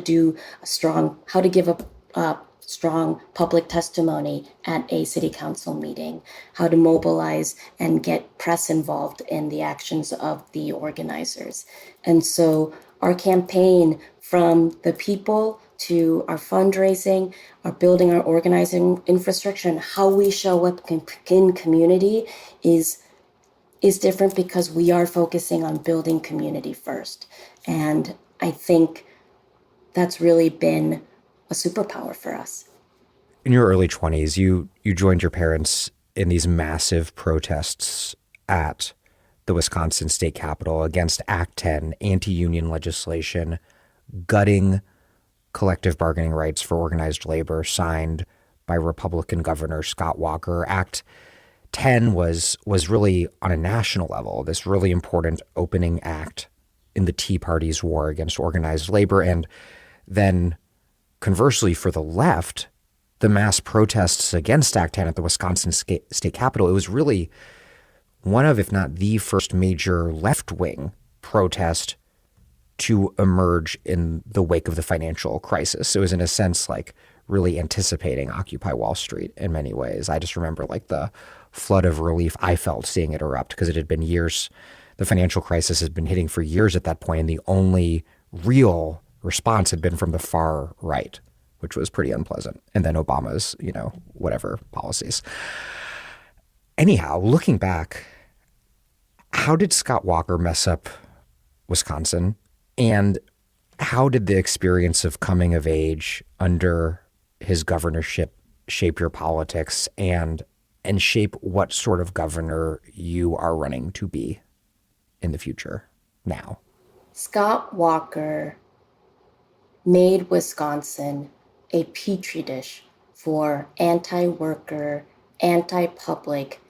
give a strong public testimony at a city council meeting, how to mobilize and get press involved in the actions of the organizers. And so our campaign, from the people to our fundraising, our building our organizing infrastructure, and how we show up in community is different, because we are focusing on building community first. And I think that's really been a superpower for us. In your early 20s, you joined your parents in these massive protests at the Wisconsin state capitol against Act 10, anti-union legislation, gutting collective bargaining rights for organized labor, signed by Republican Governor Scott Walker. Act 10 was really, on a national level, this really important opening act in the Tea Party's war against organized labor. And then conversely, for the left, the mass protests against Act 10 at the Wisconsin state capitol, it was really one of, if not the first major left-wing protest to emerge in the wake of the financial crisis. It was, in a sense, like really anticipating Occupy Wall Street in many ways. I just remember like the flood of relief I felt seeing it erupt, because it had been years. The financial crisis had been hitting for years at that point, and the only real response had been from the far right, which was pretty unpleasant. And then Obama's, whatever policies. Anyhow, looking back, how did Scott Walker mess up Wisconsin? And how did the experience of coming of age under his governorship shape your politics and shape what sort of governor you are running to be in the future now? Scott Walker made Wisconsin a petri dish for anti-worker, anti-public,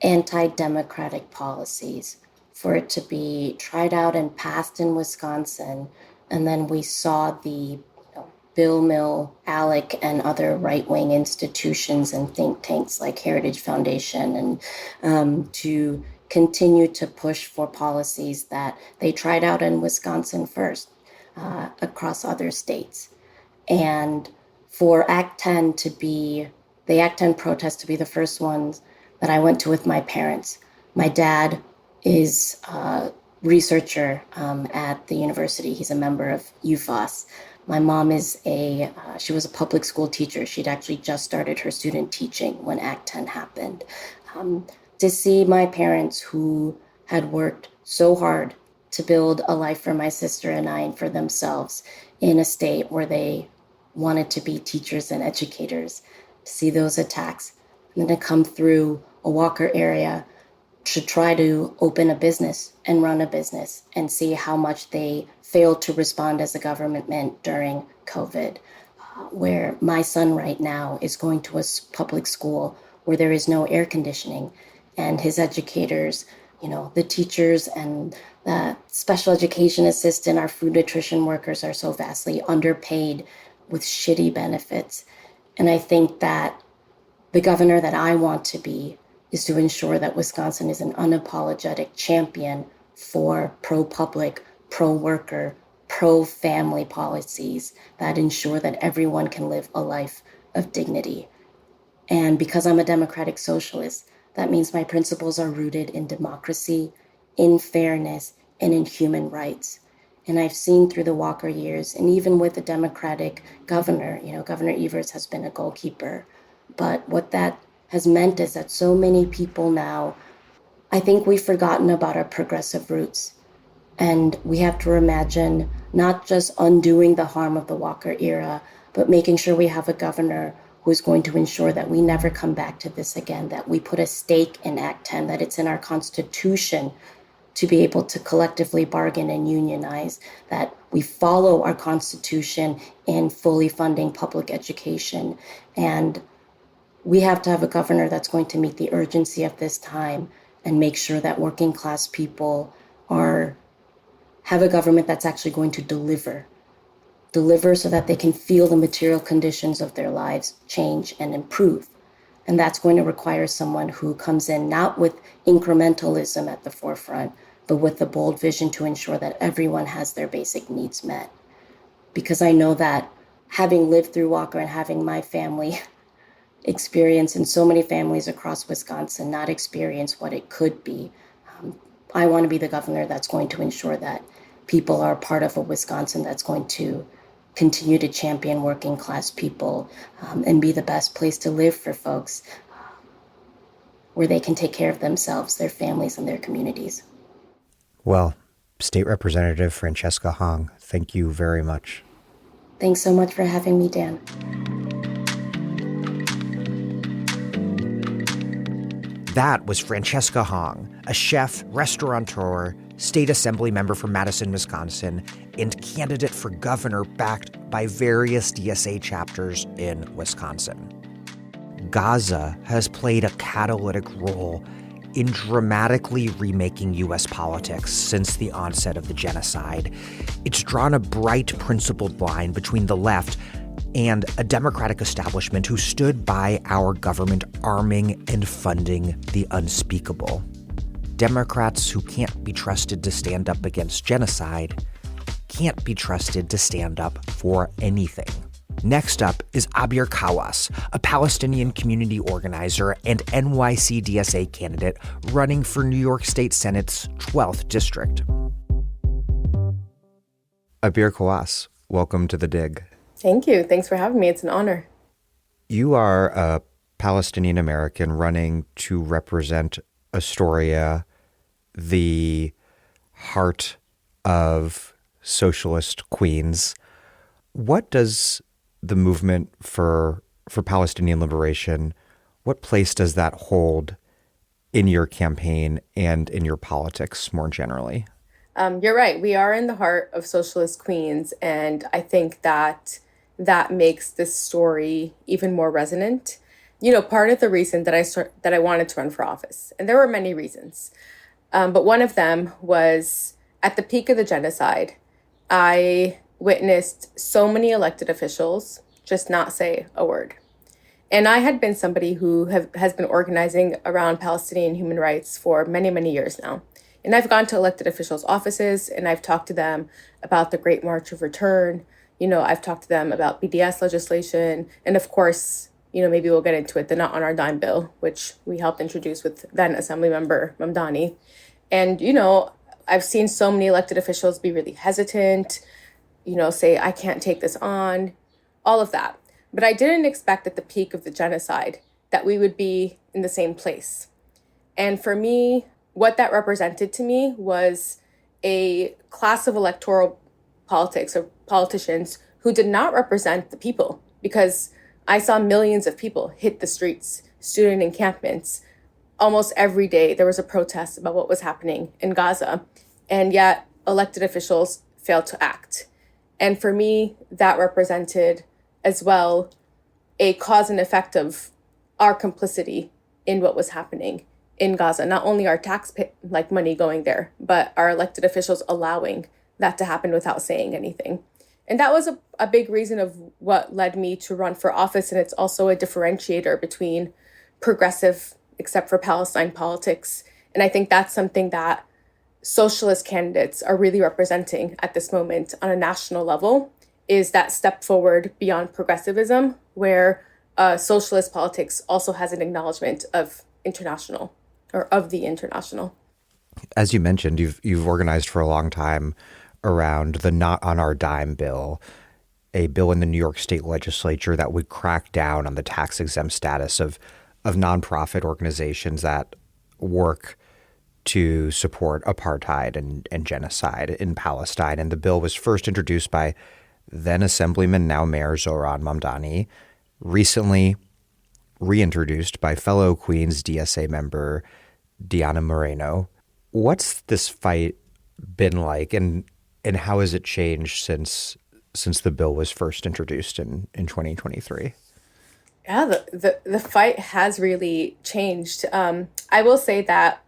anti-democratic policies, for it to be tried out and passed in Wisconsin. And then we saw the Bill Mill, ALEC, and other right-wing institutions and think tanks like Heritage Foundation, and to continue to push for policies that they tried out in Wisconsin first, across other states. And for Act 10 the Act 10 protests to be the first ones that I went to with my parents. My dad is a researcher at the university. He's a member of UFOS. My mom she was a public school teacher. She'd actually just started her student teaching when Act 10 happened. To see my parents, who had worked so hard to build a life for my sister and I and for themselves in a state where they wanted to be teachers and educators, to see those attacks, and then to come through a Walker area to try to open a business and run a business, and see how much they failed to respond as the government meant during COVID, where my son right now is going to a public school where there is no air conditioning, and his educators The teachers and the special education assistant, our food nutrition workers are so vastly underpaid with shitty benefits. And I think that the governor that I want to be is to ensure that Wisconsin is an unapologetic champion for pro-public, pro-worker, pro-family policies that ensure that everyone can live a life of dignity. And because I'm a democratic socialist, that means my principles are rooted in democracy, in fairness, and in human rights. And I've seen through the Walker years, and even with the Democratic governor, Governor Evers has been a goalkeeper. But what that has meant is that so many people now, I think we've forgotten about our progressive roots. And we have to imagine not just undoing the harm of the Walker era, but making sure we have a governor who is going to ensure that we never come back to this again, that we put a stake in Act 10, that it's in our Constitution to be able to collectively bargain and unionize, that we follow our Constitution in fully funding public education. And we have to have a governor that's going to meet the urgency of this time and make sure that working class people have a government that's actually going to deliver so that they can feel the material conditions of their lives change and improve. And that's going to require someone who comes in not with incrementalism at the forefront, but with the bold vision to ensure that everyone has their basic needs met. Because I know that having lived through Walker and having my family experience and so many families across Wisconsin not experience what it could be, I want to be the governor that's going to ensure that people are part of a Wisconsin that's going to continue to champion working class people and be the best place to live for folks, where they can take care of themselves, their families, and their communities. Well, State Representative Francesca Hong, thank you very much. Thanks so much for having me, Dan. That was Francesca Hong, a chef, restaurateur, state assembly member from Madison, Wisconsin, and candidate for governor backed by various DSA chapters in Wisconsin. Gaza has played a catalytic role in dramatically remaking U.S. politics since the onset of the genocide. It's drawn a bright, principled line between the left and a Democratic establishment who stood by our government arming and funding the unspeakable. Democrats who can't be trusted to stand up against genocide can't be trusted to stand up for anything. Next up is Aber Kawas, a Palestinian community organizer and NYC DSA candidate running for New York State Senate's 12th district. Aber Kawas, welcome to The Dig. Thank you. Thanks for having me. It's an honor. You are a Palestinian American running to represent Astoria, the heart of socialist Queens. What does the movement for Palestinian liberation, what place does that hold in your campaign and in your politics more generally? You're right. We are in the heart of socialist Queens, and I think that makes this story even more resonant. Part of the reason that I wanted to run for office, and there were many reasons, but one of them was at the peak of the genocide, I witnessed so many elected officials just not say a word. And I had been somebody who has been organizing around Palestinian human rights for many, many years now. And I've gone to elected officials' offices and I've talked to them about the Great March of Return. I've talked to them about BDS legislation. And of course, maybe we'll get into it, the Not on Our Dime bill, which we helped introduce with then Assemblymember Mamdani. And, I've seen so many elected officials be really hesitant, say, I can't take this on, all of that. But I didn't expect at the peak of the genocide that we would be in the same place. And for me, what that represented to me was a class of electoral politics or politicians who did not represent the people, because I saw millions of people hit the streets, student encampments. Almost every day there was a protest about what was happening in Gaza, and yet elected officials failed to act. And for me, that represented as well a cause and effect of our complicity in what was happening in Gaza. Not only our money going there, but our elected officials allowing that to happen without saying anything. And that was a big reason of what led me to run for office. And it's also a differentiator between progressive, except for Palestine politics. And I think that's something that socialist candidates are really representing at this moment on a national level, is that step forward beyond progressivism, where socialist politics also has an acknowledgement of international, or of the international. As you mentioned, you've organized for a long time around the Not on Our Dime bill, a bill in the New York State legislature that would crack down on the tax-exempt status of nonprofit organizations that work to support apartheid and genocide in Palestine. And the bill was first introduced by then Assemblyman, now Mayor Zohran Mamdani, recently reintroduced by fellow Queens DSA member Diana Moreno. What's this fight been like, and how has it changed since the bill was first introduced in 2023? Yeah, the fight has really changed. I will say that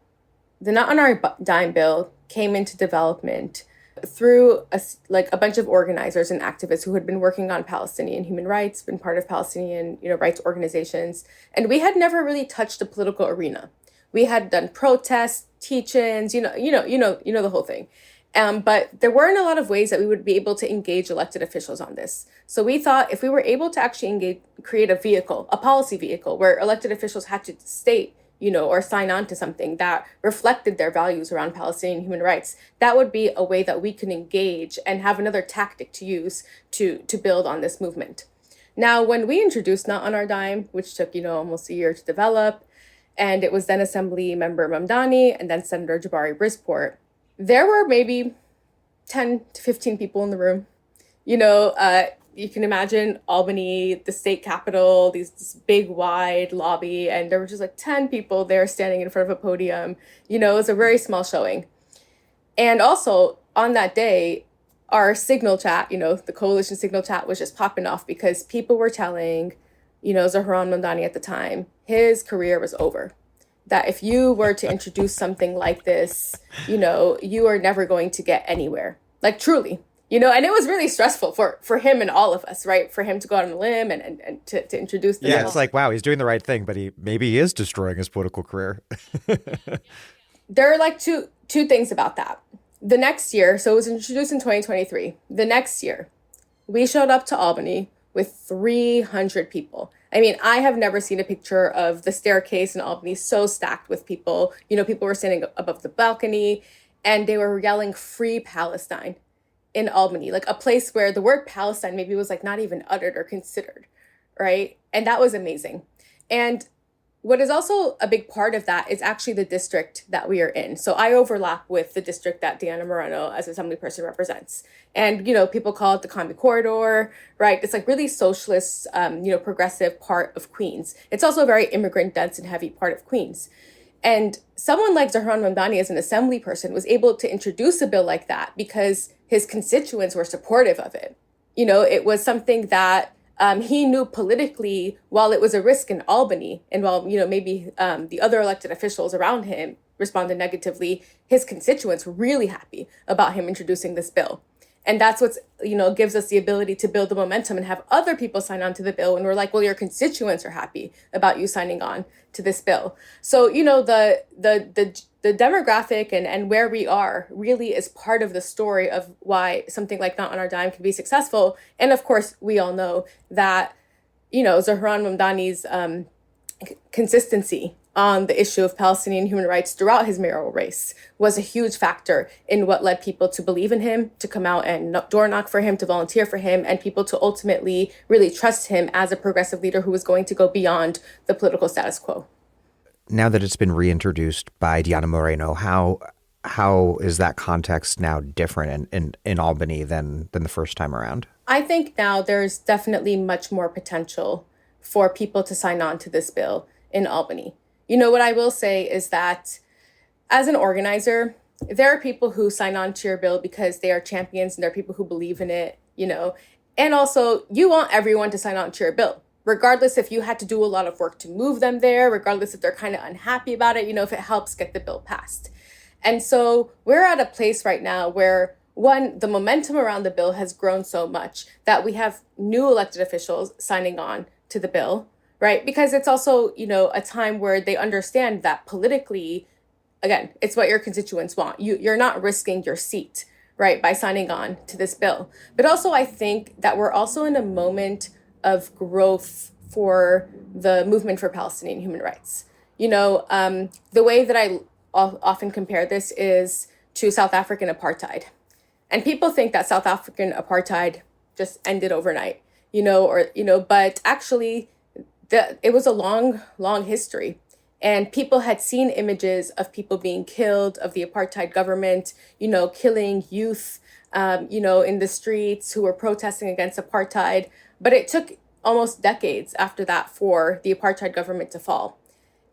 the Not on Our Dime bill came into development through a bunch of organizers and activists who had been working on Palestinian human rights, been part of Palestinian rights organizations, and we had never really touched the political arena. We had done protests, teach-ins, you know the whole thing. But there weren't a lot of ways that we would be able to engage elected officials on this. So we thought if we were able to actually create a policy vehicle where elected officials had to state, or sign on to something that reflected their values around Palestinian human rights, that would be a way that we can engage and have another tactic to use to build on this movement. Now, when we introduced Not on Our Dime, which took, almost a year to develop, and it was then Assembly Member Mamdani and then Senator Jabari Brisport, there were maybe 10 to 15 people in the room. You can imagine Albany, the state capitol, this big, wide lobby, and there were just 10 people there standing in front of a podium. It was a very small showing. And also, on that day, our signal chat, the coalition signal chat was just popping off because people were telling, Zohran Mamdani at the time, his career was over. That if you were to introduce something like this, you are never going to get anywhere. Truly. And it was really stressful for him and all of us, right? For him to go out on a limb and to introduce the bill. It's wow, he's doing the right thing, but maybe he is destroying his political career. There are two things about that. The next year, so it was introduced in 2023. The next year, we showed up to Albany with 300 people. I mean, I have never seen a picture of the staircase in Albany so stacked with people. People were standing above the balcony and they were yelling "Free Palestine" in Albany, a place where the word Palestine maybe was not even uttered or considered, right? And that was amazing. And what is also a big part of that is actually the district that we are in. So I overlap with the district that Diana Moreno as Assemblyperson represents. And, people call it the Commie Corridor, right? It's really socialist, progressive part of Queens. It's also a very immigrant dense and heavy part of Queens. And someone like Zohran Mamdani as an assembly person was able to introduce a bill like that because his constituents were supportive of it. It was something that he knew politically, while it was a risk in Albany, and while, maybe the other elected officials around him responded negatively, his constituents were really happy about him introducing this bill. And that's what's, gives us the ability to build the momentum and have other people sign on to the bill. And we're well, your constituents are happy about you signing on to this bill. So, the demographic and where we are really is part of the story of why something like Not on Our Dime can be successful. And of course, we all know that, Zohran Mamdani's consistency on the issue of Palestinian human rights throughout his mayoral race was a huge factor in what led people to believe in him, to come out and door knock for him, to volunteer for him, and people to ultimately really trust him as a progressive leader who was going to go beyond the political status quo. Now that it's been reintroduced by Diana Moreno, how is that context now different in Albany than the first time around? I think now there's definitely much more potential for people to sign on to this bill in Albany. What I will say is that as an organizer, there are people who sign on to your bill because they are champions and there are people who believe in it, and also you want everyone to sign on to your bill. regardless if you had to do a lot of work to move them there, regardless if they're kind of unhappy about it, if it helps get the bill passed. And so we're at a place right now where, one, the momentum around the bill has grown so much that we have new elected officials signing on to the bill, right? Because it's also, a time where they understand that politically, again, it's what your constituents want. You're not risking your seat, right, by signing on to this bill. But also, I think that we're also in a moment of growth for the movement for Palestinian human rights. The way that I often compare this is to South African apartheid. And people think that South African apartheid just ended overnight, but actually it was a long, long history. And people had seen images of people being killed, of the apartheid government, killing youth, in the streets who were protesting against apartheid. But it took almost decades after that for the apartheid government to fall.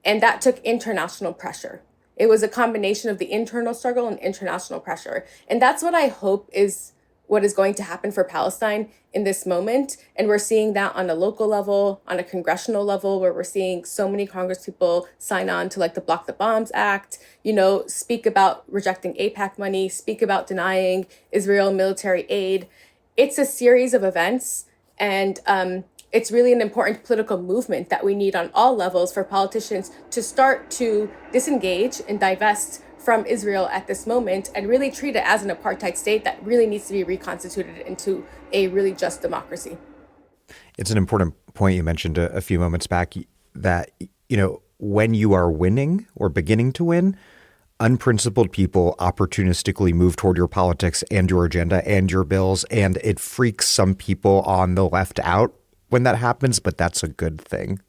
And that took international pressure. It was a combination of the internal struggle and international pressure. And that's what I hope is what is going to happen for Palestine in this moment. And we're seeing that on a local level, on a congressional level, where we're seeing so many Congress people sign on to the Block the Bombs Act, speak about rejecting AIPAC money, speak about denying Israel military aid. It's a series of events. And it's really an important political movement that we need on all levels for politicians to start to disengage and divest from Israel at this moment and really treat it as an apartheid state that really needs to be reconstituted into a really just democracy. It's an important point you mentioned a few moments back that, when you are winning or beginning to win, unprincipled people opportunistically move toward your politics and your agenda and your bills, and it freaks some people on the left out when that happens, but that's a good thing.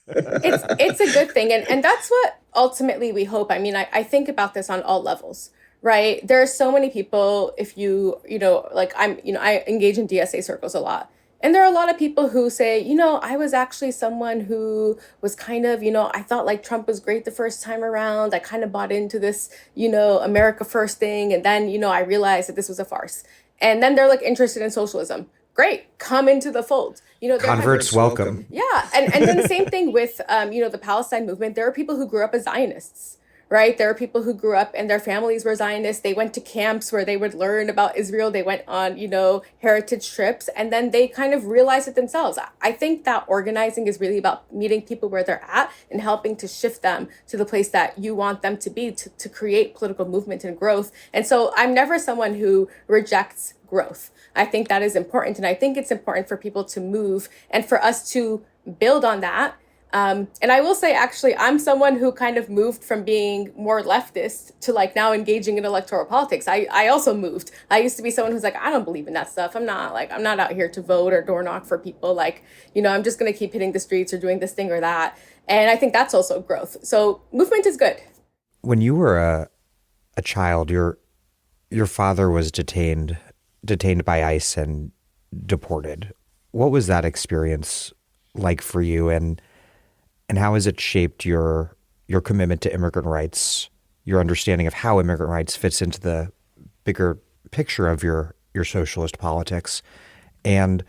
It's a good thing. And that's what ultimately we hope. I mean, I think about this on all levels, right? There are so many people, if I engage in DSA circles a lot. And there are a lot of people who say, I was actually someone who was kind of, I thought Trump was great the first time around. I kind of bought into this, America first thing. And then, I realized that this was a farce. And then they're interested in socialism. Great, come into the fold. Converts welcome. Yeah, and then the same thing with the Palestine movement. There are people who grew up as Zionists, right? There are people who grew up and their families were Zionists. They went to camps where they would learn about Israel. They went on heritage trips, and then they kind of realized it themselves. I think that organizing is really about meeting people where they're at and helping to shift them to the place that you want them to be to create political movement and growth. And so I'm never someone who rejects growth. I think that is important. And I think it's important for people to move and for us to build on that. And I will say, actually, I'm someone who kind of moved from being more leftist to now engaging in electoral politics. I also moved. I used to be someone who's I don't believe in that stuff. I'm not out here to vote or door knock for people. I'm just going to keep hitting the streets or doing this thing or that. And I think that's also growth. So movement is good. When you were a child, your father was detained by ICE and deported. What was that experience like for you, and how has it shaped your commitment to immigrant rights, your understanding of how immigrant rights fits into the bigger picture of your socialist politics, and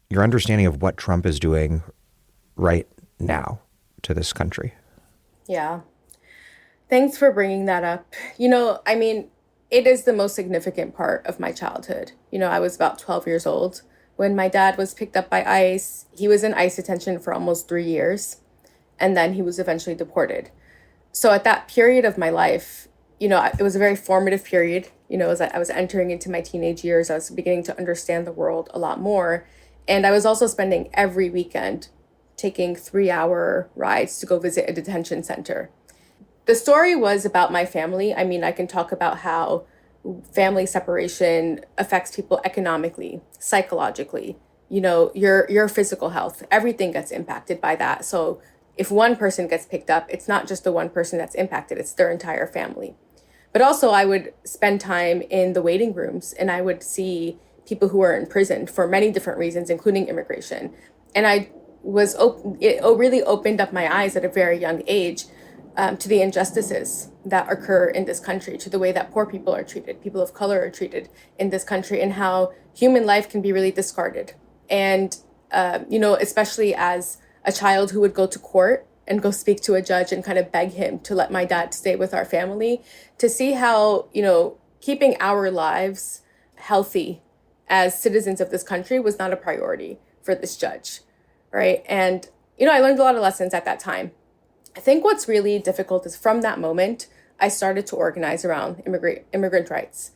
your understanding of what Trump is doing right now to this country? Yeah. Thanks for bringing that up. It is the most significant part of my childhood. I was about 12 years old when my dad was picked up by ICE. He was in ICE detention for almost 3 years, and then he was eventually deported. So at that period of my life, it was a very formative period. As I was entering into my teenage years, I was beginning to understand the world a lot more. And I was also spending every weekend taking 3-hour rides to go visit a detention center. The story was about my family. I can talk about how family separation affects people economically, psychologically, your physical health. Everything gets impacted by that. So if one person gets picked up, it's not just the one person that's impacted, it's their entire family. But also I would spend time in the waiting rooms and I would see people who were in prison for many different reasons, including immigration. And it really opened up my eyes at a very young age to the injustices that occur in this country, to the way that poor people are treated, people of color are treated in this country, and how human life can be really discarded. And especially as a child who would go to court and go speak to a judge and kind of beg him to let my dad stay with our family, to see how, keeping our lives healthy as citizens of this country was not a priority for this judge, right? And, I learned a lot of lessons at that time. I think what's really difficult is from that moment, I started to organize around immigrant rights.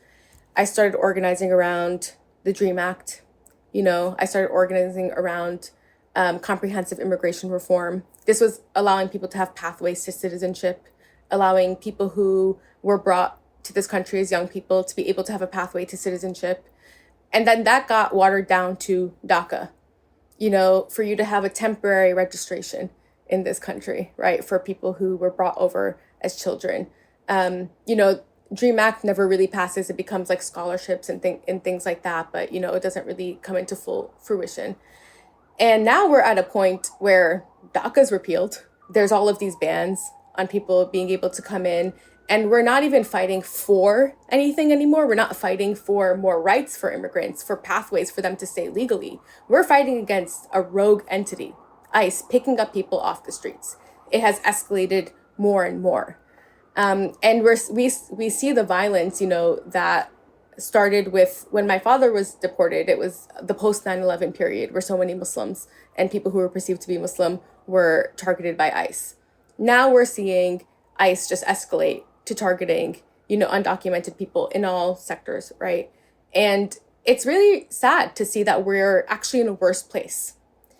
I started organizing around the DREAM Act. I started organizing around comprehensive immigration reform. This was allowing people to have pathways to citizenship, allowing people who were brought to this country as young people to be able to have a pathway to citizenship. And then that got watered down to DACA, for you to have a temporary registration in this country, right, for people who were brought over as children. DREAM Act never really passes. It becomes like scholarships and things like that, but, it doesn't really come into full fruition. And now we're at a point where DACA is repealed. There's all of these bans on people being able to come in, and we're not even fighting for anything anymore. We're not fighting for more rights for immigrants, for pathways for them to stay legally. We're fighting against a rogue entity, ICE, picking up people off the streets. It has escalated more and more. And we see the violence, that started with when my father was deported. It was the post 9/11 period where so many Muslims and people who were perceived to be Muslim were targeted by ICE. Now we're seeing ICE just escalate to targeting, undocumented people in all sectors, right? And it's really sad to see that we're actually in a worse place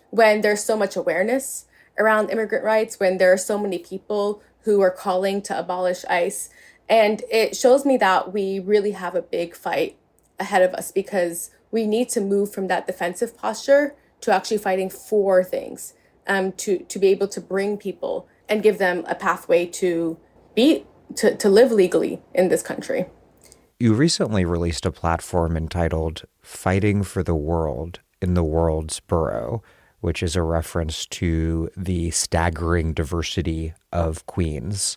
when there's so much awareness around immigrant rights, when there are so many people who are calling to abolish ICE. And it shows me that we really have a big fight ahead of us, because we need to move from that defensive posture to actually fighting for things, to be able to bring people and give them a pathway to live legally in this country. You recently released a platform entitled Fighting for the World in the World's Borough, which is a reference to the staggering diversity of Queens.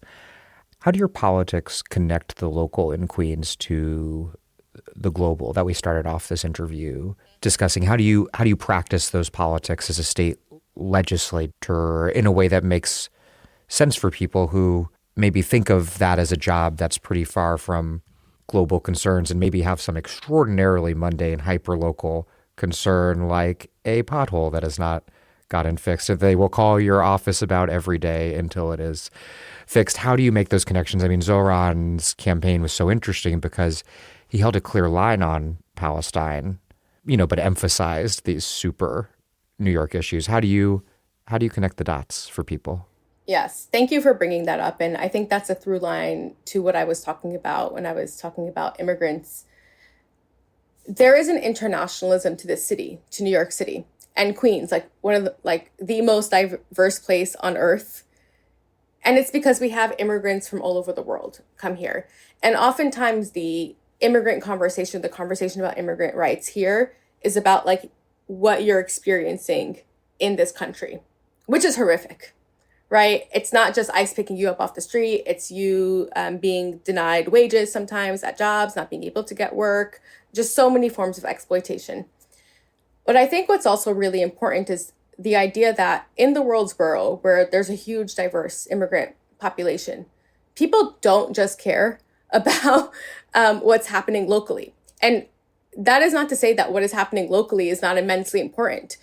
How do your politics connect the local in Queens to the global that we started off this interview discussing? How do you practice those politics as a state legislator in a way that makes sense for people who maybe think of that as a job that's pretty far from global concerns and maybe have some extraordinarily mundane, hyper-local concern like a pothole that has not gotten fixed that they will call your office about every day until it is fixed? How do you make those connections? I mean, Zohran's campaign was so interesting because he held a clear line on Palestine, but emphasized these super New York issues. How do you connect the dots for people? Yes, thank you for bringing that up. And I think that's a through line to what I was talking about when I was talking about immigrants. There is an internationalism to this city, to New York City and Queens, like one of the most diverse place on earth. And it's because we have immigrants from all over the world come here. And oftentimes the immigrant conversation, the conversation about immigrant rights here is about like what you're experiencing in this country, which is horrific. Right? It's not just ICE picking you up off the street. It's you being denied wages sometimes at jobs, not being able to get work, just so many forms of exploitation. But I think what's also really important is the idea that in the world's borough, where there's a huge diverse immigrant population, people don't just care about what's happening locally. And that is not to say that what is happening locally is not immensely important.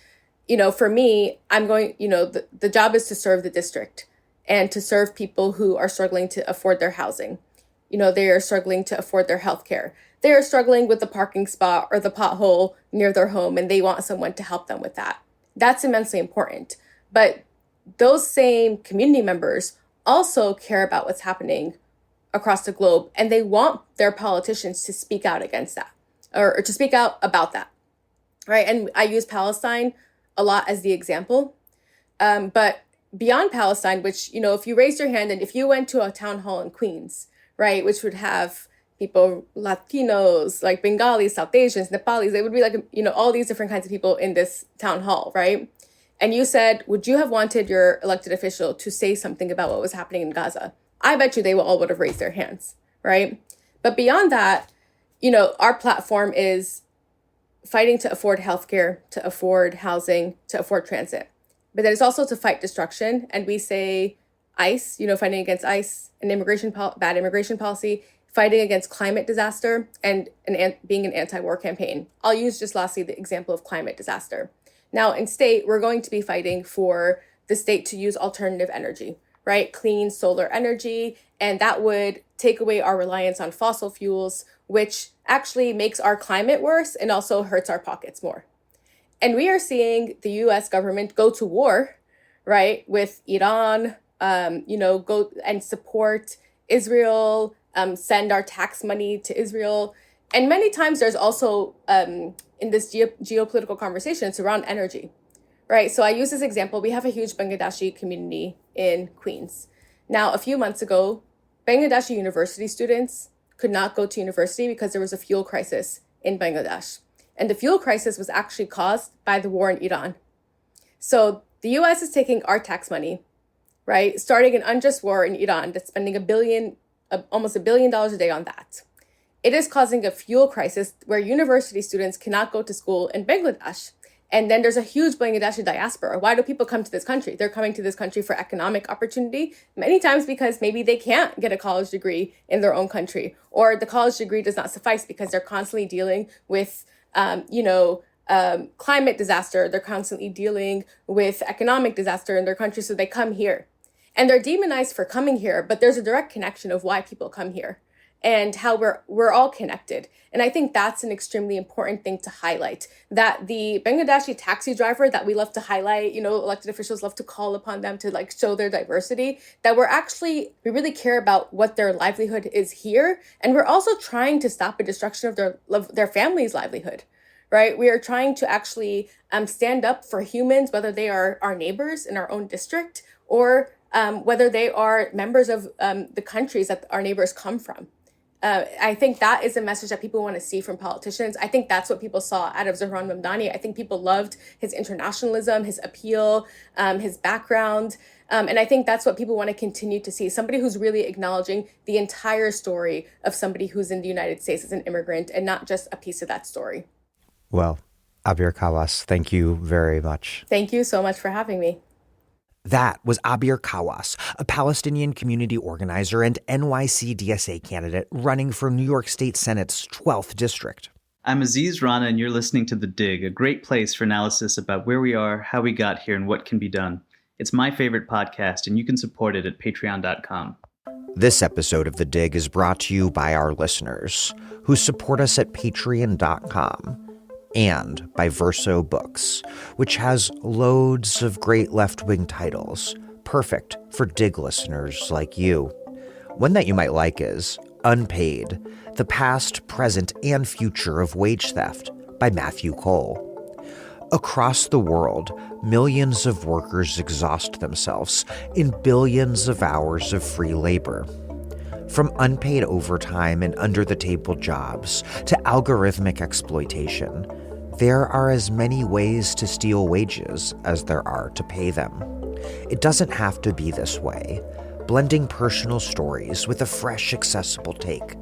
For me, I'm going, the job is to serve the district and to serve people who are struggling to afford their housing. They are struggling to afford their health care. They are struggling with the parking spot or the pothole near their home, and they want someone to help them with that. That's immensely important. But those same community members also care about what's happening across the globe, and they want their politicians to speak out against that or to speak out about that, right? And I use Palestine a lot as the example. But beyond Palestine, which, if you raised your hand and if you went to a town hall in Queens, right, which would have people, Latinos, like Bengalis, South Asians, Nepalis, it would be like, all these different kinds of people in this town hall, right? And you said, would you have wanted your elected official to say something about what was happening in Gaza? I bet you they all would have raised their hands, right? But beyond that, our platform is fighting to afford healthcare, to afford housing, to afford transit. But then it's also to fight destruction. And we say ICE, fighting against ICE, and bad immigration policy, fighting against climate disaster, and being an anti-war campaign. I'll use just lastly the example of climate disaster. Now in state, we're going to be fighting for the state to use alternative energy, right? Clean solar energy, and that would take away our reliance on fossil fuels, which actually makes our climate worse and also hurts our pockets more. And we are seeing the US government go to war, right, with Iran, go and support Israel, send our tax money to Israel. And many times there's also, in this geopolitical conversation, it's around energy, right? So I use this example. We have a huge Bangladeshi community in Queens. Now, a few months ago, Bangladeshi university students could not go to university because there was a fuel crisis in Bangladesh. And the fuel crisis was actually caused by the war in Iran. So the US is taking our tax money, right? Starting an unjust war in Iran that's spending almost $1 billion a day on that. It is causing a fuel crisis where university students cannot go to school in Bangladesh. And then there's a huge Bangladeshi diaspora. Why do people come to this country? They're coming to this country for economic opportunity, many times because maybe they can't get a college degree in their own country, or the college degree does not suffice because they're constantly dealing with climate disaster. They're constantly dealing with economic disaster in their country, so they come here. And they're demonized for coming here, but there's a direct connection of why people come here and how we're all connected. And I think that's an extremely important thing to highlight, that the Bangladeshi taxi driver that we love to highlight, elected officials love to call upon them to show their diversity, that we really care about what their livelihood is here. And we're also trying to stop a destruction of their family's livelihood, right? We are trying to actually stand up for humans, whether they are our neighbors in our own district or whether they are members of the countries that our neighbors come from. I think that is a message that people want to see from politicians. I think that's what people saw out of Zohran Mamdani. I think people loved his internationalism, his appeal, his background. And I think that's what people want to continue to see. Somebody who's really acknowledging the entire story of somebody who's in the United States as an immigrant and not just a piece of that story. Well, Aber Kawas, thank you very much. Thank you so much for having me. That was Aber Kawas, a Palestinian community organizer and NYC DSA candidate running for New York State Senate's 12th district. I'm Aziz Rana, and you're listening to The Dig, a great place for analysis about where we are, how we got here, and what can be done. It's my favorite podcast, and you can support it at patreon.com. This episode of The Dig is brought to you by our listeners, who support us at patreon.com. And by Verso Books, which has loads of great left-wing titles, perfect for Dig listeners like you. One that you might like is Unpaid, The Past, Present, and Future of Wage Theft by Matthew Cole. Across the world, millions of workers exhaust themselves in billions of hours of free labor. From unpaid overtime and under-the-table jobs to algorithmic exploitation, there are as many ways to steal wages as there are to pay them. It doesn't have to be this way. Blending personal stories with a fresh, accessible take,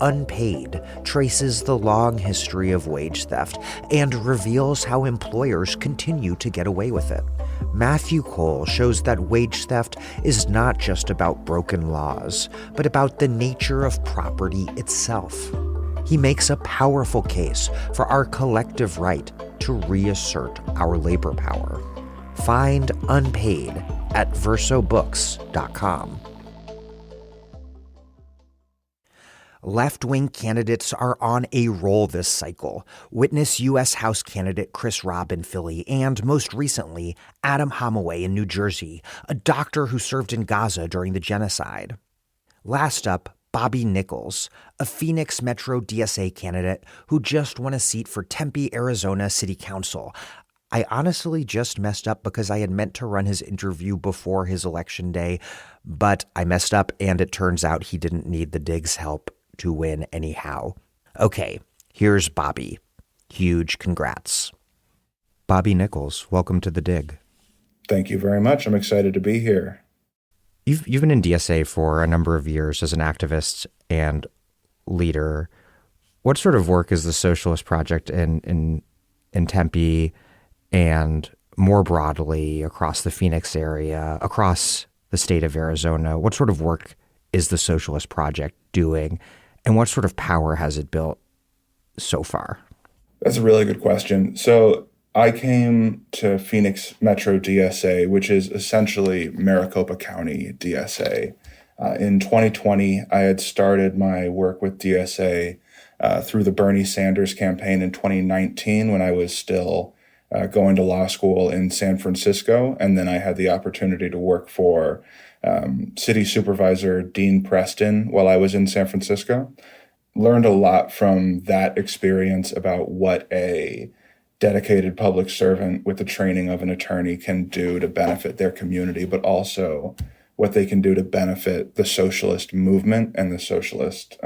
Unpaid traces the long history of wage theft and reveals how employers continue to get away with it. Matthew Cole shows that wage theft is not just about broken laws, but about the nature of property itself. He makes a powerful case for our collective right to reassert our labor power. Find Unpaid at versobooks.com. Left-wing candidates are on a roll this cycle. Witness U.S. House candidate Chris Robb in Philly and, most recently, Adam Holloway in New Jersey, a doctor who served in Gaza during the genocide. Last up, Bobby Nichols, a Phoenix Metro DSA candidate who just won a seat for Tempe, Arizona City Council. I honestly just messed up because I had meant to run his interview before his election day, but I messed up and it turns out he didn't need the Dig's help to win anyhow. Okay, here's Bobby. Huge congrats. Bobby Nichols, welcome to the Dig. Thank you very much. I'm excited to be here. You've been in DSA for a number of years as an activist and leader. What sort of work is the Socialist Project in Tempe and more broadly across the Phoenix area, across the state of Arizona? What sort of work is the Socialist Project doing, and what sort of power has it built so far? That's a really good question. So I came to Phoenix Metro DSA, which is essentially Maricopa County DSA. In 2020, I had started my work with DSA through the Bernie Sanders campaign in 2019 when I was still going to law school in San Francisco. And then I had the opportunity to work for City Supervisor Dean Preston while I was in San Francisco. Learned a lot from that experience about what a dedicated public servant with the training of an attorney can do to benefit their community, but also what they can do to benefit the socialist movement and the socialist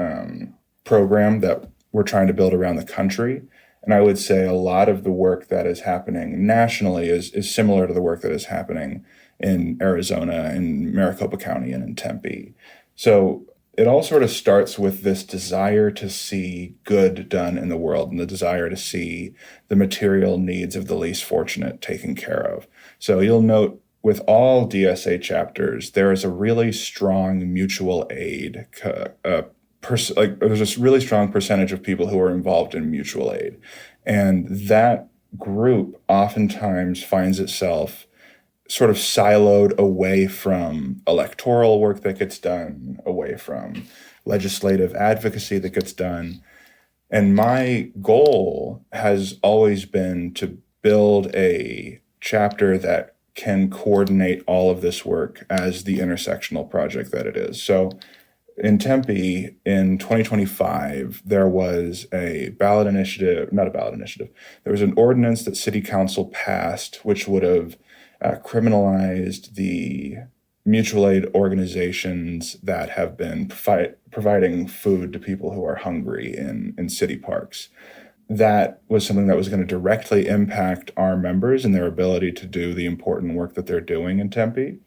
program that we're trying to build around the country. And I would say a lot of the work that is happening nationally is similar to the work that is happening in Arizona, in Maricopa County, and in Tempe. So it all sort of starts with this desire to see good done in the world and the desire to see the material needs of the least fortunate taken care of. So you'll note with all DSA chapters, there is a really strong mutual aid. There's a really strong percentage of people who are involved in mutual aid. And that group oftentimes finds itself sort of siloed away from electoral work that gets done, away from legislative advocacy that gets done. And my goal has always been to build a chapter that can coordinate all of this work as the intersectional project that it is. So in Tempe, in 2025, there was there was an ordinance that City Council passed, which would have criminalized the mutual aid organizations that have been providing food to people who are hungry in city parks. That was something that was going to directly impact our members and their ability to do the important work that they're doing in Tempe.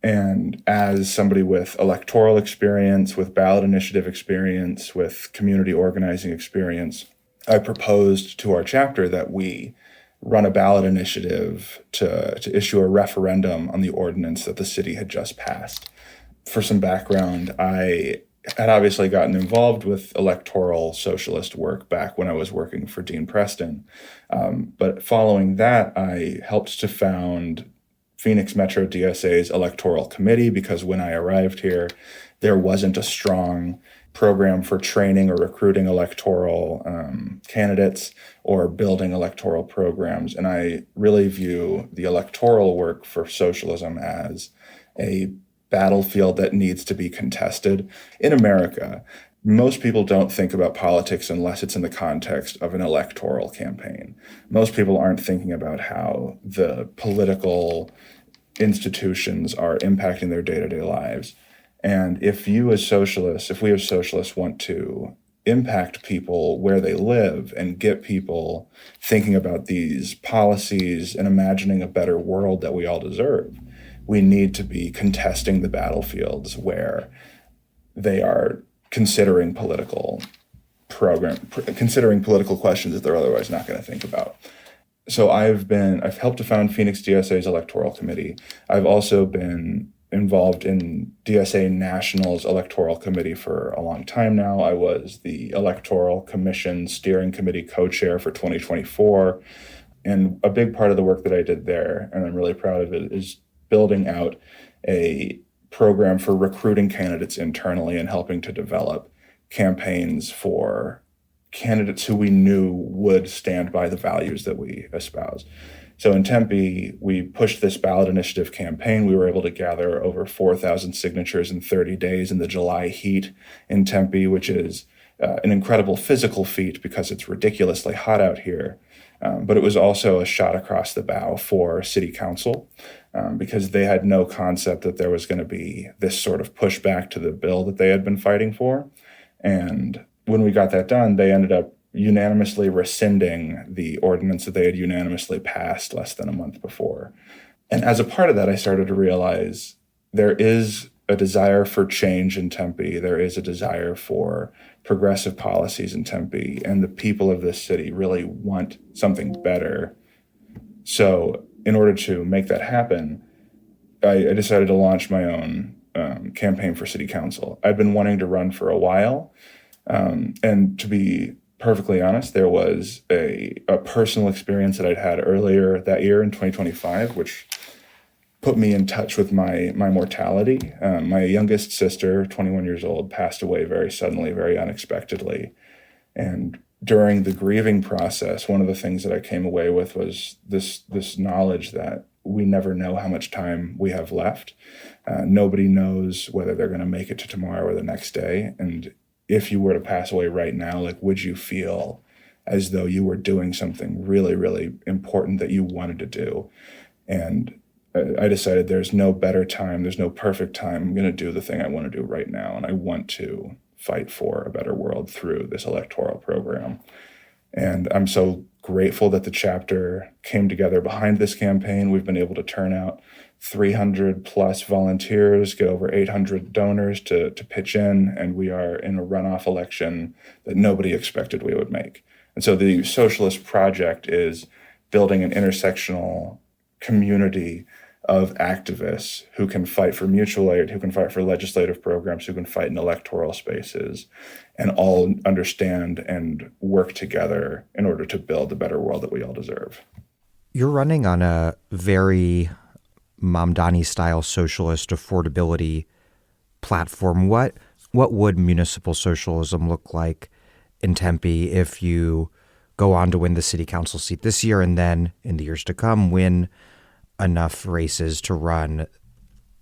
And as somebody with electoral experience, with ballot initiative experience, with community organizing experience, I proposed to our chapter that we run a ballot initiative to issue a referendum on the ordinance that the city had just passed. For some background, I had obviously gotten involved with electoral socialist work back when I was working for Dean Preston. But following that, I helped to found Phoenix Metro DSA's electoral committee, because when I arrived here, there wasn't a strong program for training or recruiting electoral candidates or building electoral programs. And I really view the electoral work for socialism as a battlefield that needs to be contested. In America, most people don't think about politics unless it's in the context of an electoral campaign. Most people aren't thinking about how the political institutions are impacting their day-to-day lives. And if we as socialists want to impact people where they live and get people thinking about these policies and imagining a better world that we all deserve, we need to be contesting the battlefields where they are considering political questions that they're otherwise not going to think about. So I've helped to found Phoenix DSA's electoral committee. I've also been involved in DSA National's electoral committee for a long time now. I was the Electoral Commission Steering Committee co-chair for 2024. And a big part of the work that I did there, and I'm really proud of it, is building out a program for recruiting candidates internally and helping to develop campaigns for candidates who we knew would stand by the values that we espouse. So in Tempe, we pushed this ballot initiative campaign. We were able to gather over 4,000 signatures in 30 days in the July heat in Tempe, which is an incredible physical feat because it's ridiculously hot out here. But it was also a shot across the bow for City Council because they had no concept that there was going to be this sort of pushback to the bill that they had been fighting for. And when we got that done, they ended up unanimously rescinding the ordinance that they had unanimously passed less than a month before. And as a part of that, I started to realize there is a desire for change in Tempe. There is a desire for progressive policies in Tempe, and the people of this city really want something better. So in order to make that happen, I decided to launch my own campaign for city council. I've been wanting to run for a while, and to be perfectly honest, there was a personal experience that I'd had earlier that year in 2025, which put me in touch with my mortality. My youngest sister, 21 years old, passed away very suddenly, very unexpectedly. And during the grieving process, one of the things that I came away with was this knowledge that we never know how much time we have left. Nobody knows whether they're going to make it to tomorrow or the next day. And if you were to pass away right now, like, would you feel as though you were doing something really, really important that you wanted to do? And I decided there's no better time, there's no perfect time. I'm going to do the thing I want to do right now. And I want to fight for a better world through this electoral program. And I'm so grateful that the chapter came together behind this campaign. We've been able to turn out 300 plus volunteers, get over 800 donors to pitch in, and we are in a runoff election that nobody expected we would make. And so the Socialist Project is building an intersectional community of activists who can fight for mutual aid, who can fight for legislative programs, who can fight in electoral spaces, and all understand and work together in order to build the better world that we all deserve. You're running on a very Mamdani-style socialist affordability platform. What would municipal socialism look like in Tempe if you go on to win the city council seat this year and then in the years to come win enough races to run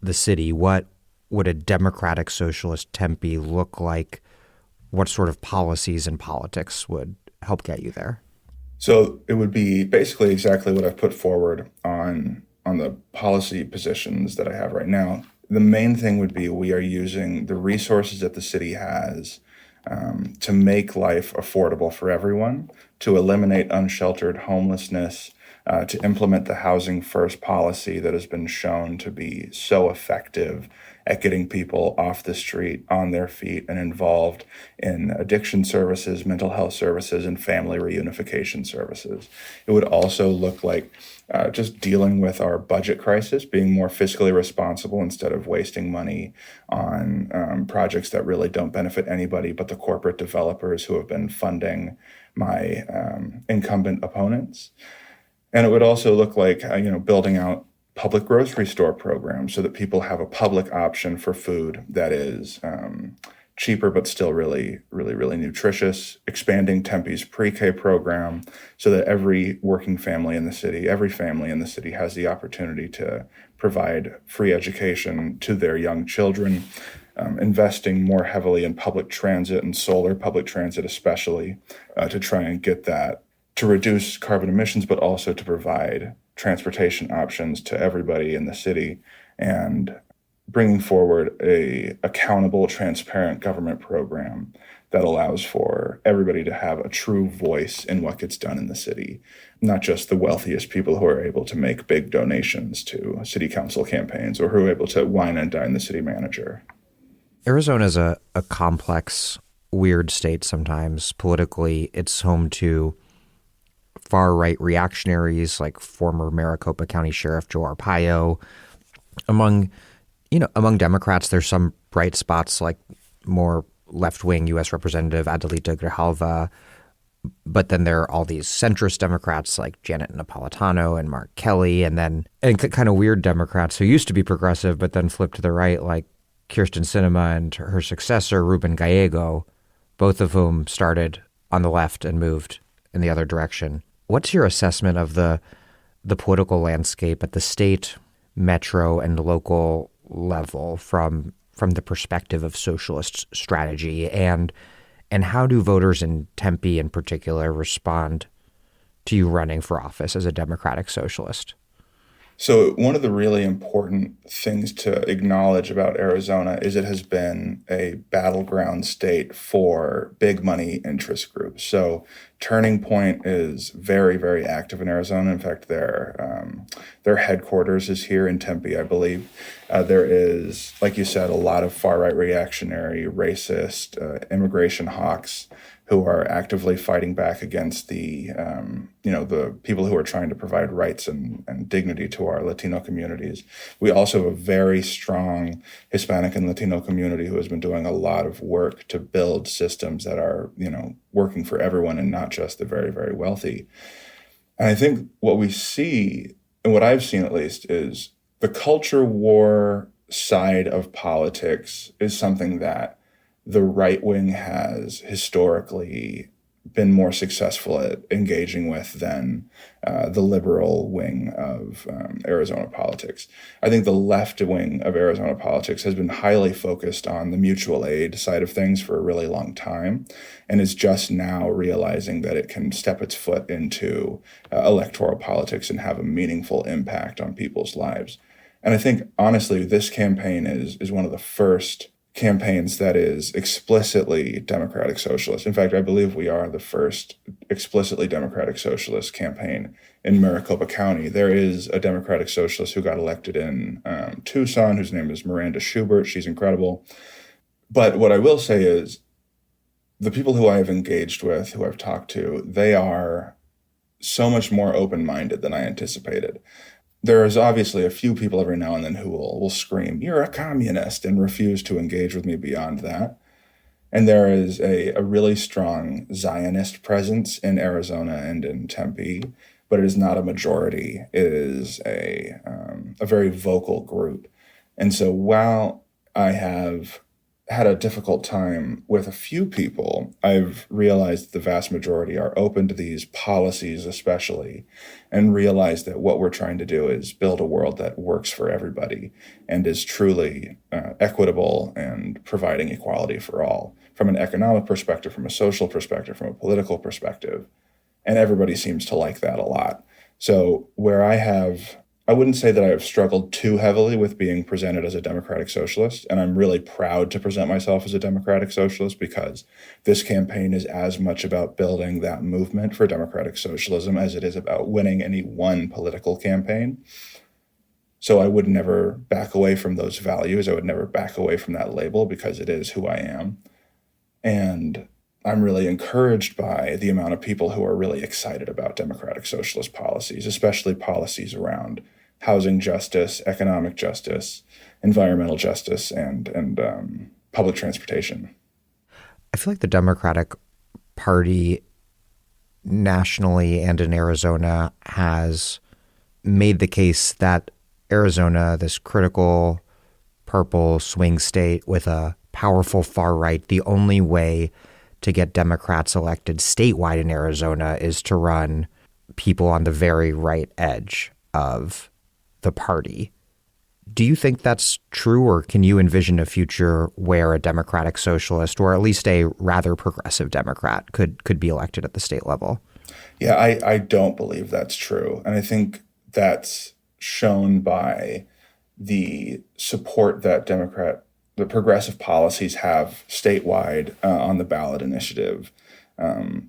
the city? What would a democratic socialist Tempe look like? What sort of policies and politics would help get you there? So it would be basically exactly what I've put forward on the policy positions that I have right now. The main thing would be we are using the resources that the city has to make life affordable for everyone, to eliminate unsheltered homelessness, to implement the housing first policy that has been shown to be so effective at getting people off the street, on their feet, and involved in addiction services, mental health services, and family reunification services. It would also look like just dealing with our budget crisis, being more fiscally responsible instead of wasting money on projects that really don't benefit anybody but the corporate developers who have been funding my incumbent opponents. And it would also look like, building out public grocery store programs so that people have a public option for food that is cheaper but still really, really, really nutritious, expanding Tempe's pre-K program so that every working family in the city, every family in the city has the opportunity to provide free education to their young children, investing more heavily in public transit and solar public transit especially to try and get that to reduce carbon emissions, but also to provide transportation options to everybody in the city, and bringing forward a accountable, transparent government program that allows for everybody to have a true voice in what gets done in the city, not just the wealthiest people who are able to make big donations to city council campaigns or who are able to wine and dine the city manager. Arizona is a complex, weird state sometimes. Politically, it's home to far-right reactionaries like former Maricopa County Sheriff Joe Arpaio. Among Democrats, there's some bright spots like more left-wing U.S. Representative Adelita Grijalva, but then there are all these centrist Democrats like Janet Napolitano and Mark Kelly, and kind of weird Democrats who used to be progressive but then flipped to the right like Kirsten Sinema and her successor Ruben Gallego, both of whom started on the left and moved in the other direction. What's your assessment of the political landscape at the state, metro, and local level from the perspective of socialist strategy, and how do voters in Tempe in particular respond to you running for office as a democratic socialist? So one of the really important things to acknowledge about Arizona is it has been a battleground state for big money interest groups. So Turning Point is very, very active in Arizona. In fact, their headquarters is here in Tempe, I believe. There is, like you said, a lot of far-right reactionary, racist, immigration hawks who are actively fighting back against the people who are trying to provide rights and dignity to our Latino communities. We also have a very strong Hispanic and Latino community who has been doing a lot of work to build systems that are, working for everyone and not just the very, very wealthy. And I think what we see, and what I've seen at least, is the culture war side of politics is something that the right wing has historically been more successful at engaging with than the liberal wing of Arizona politics. I think the left wing of Arizona politics has been highly focused on the mutual aid side of things for a really long time, and is just now realizing that it can step its foot into electoral politics and have a meaningful impact on people's lives. And I think, honestly, this campaign is one of the first campaigns that is explicitly democratic socialist. In fact, I believe we are the first explicitly democratic socialist campaign in Maricopa County. There is a democratic socialist who got elected in Tucson, whose name is Miranda Schubert. She's incredible. But what I will say is the people who I have engaged with, who I've talked to, they are so much more open-minded than I anticipated. There is obviously a few people every now and then who will scream, "You're a communist," and refuse to engage with me beyond that. And there is a really strong Zionist presence in Arizona and in Tempe, but it is not a majority. It is a very vocal group. And so while I have had a difficult time with a few people, I've realized the vast majority are open to these policies especially, and realize that what we're trying to do is build a world that works for everybody and is truly equitable and providing equality for all, from an economic perspective, from a social perspective, from a political perspective. And everybody seems to like that a lot. So where I wouldn't say that I have struggled too heavily with being presented as a democratic socialist, and I'm really proud to present myself as a democratic socialist because this campaign is as much about building that movement for democratic socialism as it is about winning any one political campaign. So I would never back away from those values. I would never back away from that label because it is who I am. And I'm really encouraged by the amount of people who are really excited about democratic socialist policies, especially policies around housing justice, economic justice, environmental justice, and public transportation. I feel like the Democratic Party nationally and in Arizona has made the case that Arizona, this critical purple swing state with a powerful far right, the only way to get Democrats elected statewide in Arizona is to run people on the very right edge of the party. Do you think that's true, or can you envision a future where a democratic socialist, or at least a rather progressive Democrat, could be elected at the state level? Yeah, I don't believe that's true. And I think that's shown by the support that the progressive policies have statewide on the ballot initiative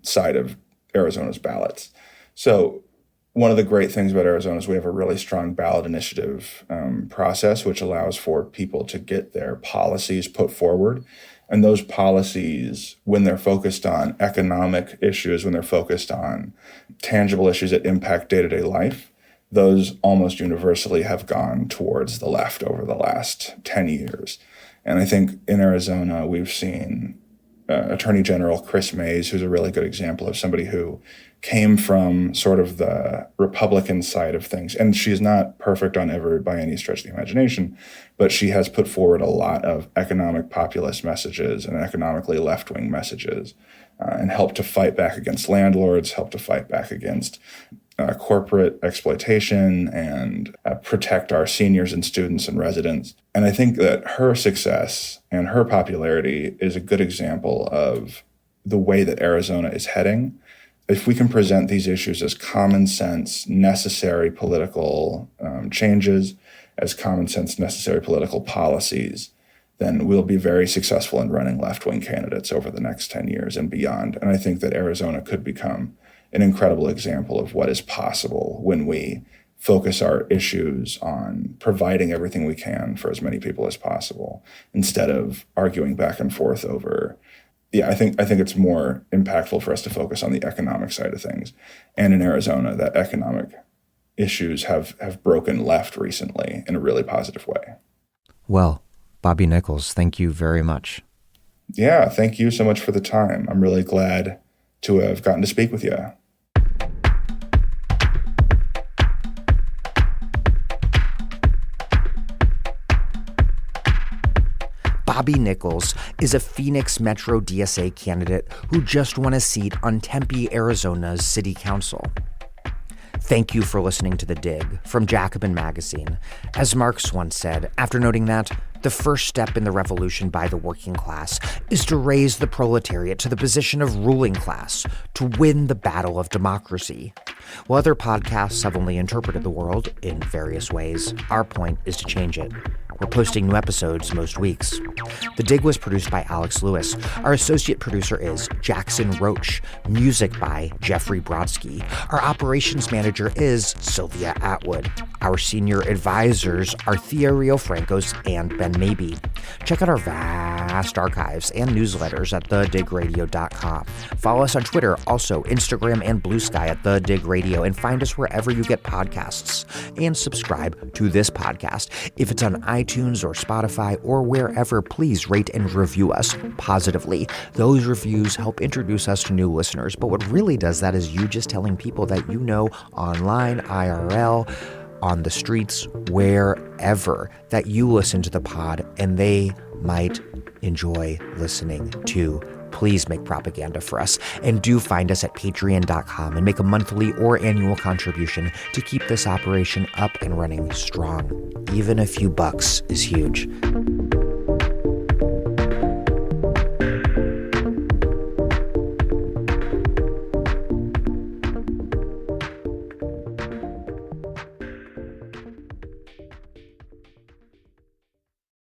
side of Arizona's ballots. So one of the great things about Arizona is we have a really strong ballot initiative process, which allows for people to get their policies put forward. And those policies, when they're focused on economic issues, when they're focused on tangible issues that impact day-to-day life, those almost universally have gone towards the left over the last 10 years. And I think in Arizona, we've seen Attorney General Chris Mays, who's a really good example of somebody who came from sort of the Republican side of things. And she's not perfect by any stretch of the imagination, but she has put forward a lot of economic populist messages and economically left-wing messages and helped to fight back against landlords, helped to fight back against corporate exploitation and protect our seniors and students and residents. And I think that her success and her popularity is a good example of the way that Arizona is heading. If we can present these issues as common sense, necessary political changes as common sense necessary political policies, then we'll be very successful in running left-wing candidates over the next 10 years and beyond. And I think that Arizona could become an incredible example of what is possible when we focus our issues on providing everything we can for as many people as possible, instead of arguing back and forth over. I think it's more impactful for us to focus on the economic side of things. And in Arizona, that economic issues have broken left recently in a really positive way. Well, Bobby Nichols, thank you very much. Yeah, thank you so much for the time. I'm really glad to have gotten to speak with you. Bobby Nichols is a Phoenix Metro DSA candidate who just won a seat on Tempe, Arizona's City Council. Thank you for listening to The Dig from Jacobin Magazine. As Marx once said, after noting that the first step in the revolution by the working class is to raise the proletariat to the position of ruling class, to win the battle of democracy. While other podcasts have only interpreted the world in various ways, our point is to change it. We're posting new episodes most weeks. The Dig was produced by Alex Lewis. Our associate producer is Jackson Roach. Music by Jeffrey Brodsky. Our operations manager is Sylvia Atwood. Our senior advisors are Thea Riofrancos and Ben Mabee. Check out our vast archives and newsletters at thedigradio.com. Follow us on Twitter, also Instagram and Blue Sky at The Dig Radio, and find us wherever you get podcasts. And subscribe to this podcast. If it's on iTunes or Spotify or wherever, please rate and review us positively. Those reviews help introduce us to new listeners, but what really does that is you just telling people that you know online, IRL, on the streets, wherever, that you listen to the pod and they might enjoy listening too. Please make propaganda for us, and do find us at patreon.com and make a monthly or annual contribution to keep this operation up and running strong. Even a few bucks is huge.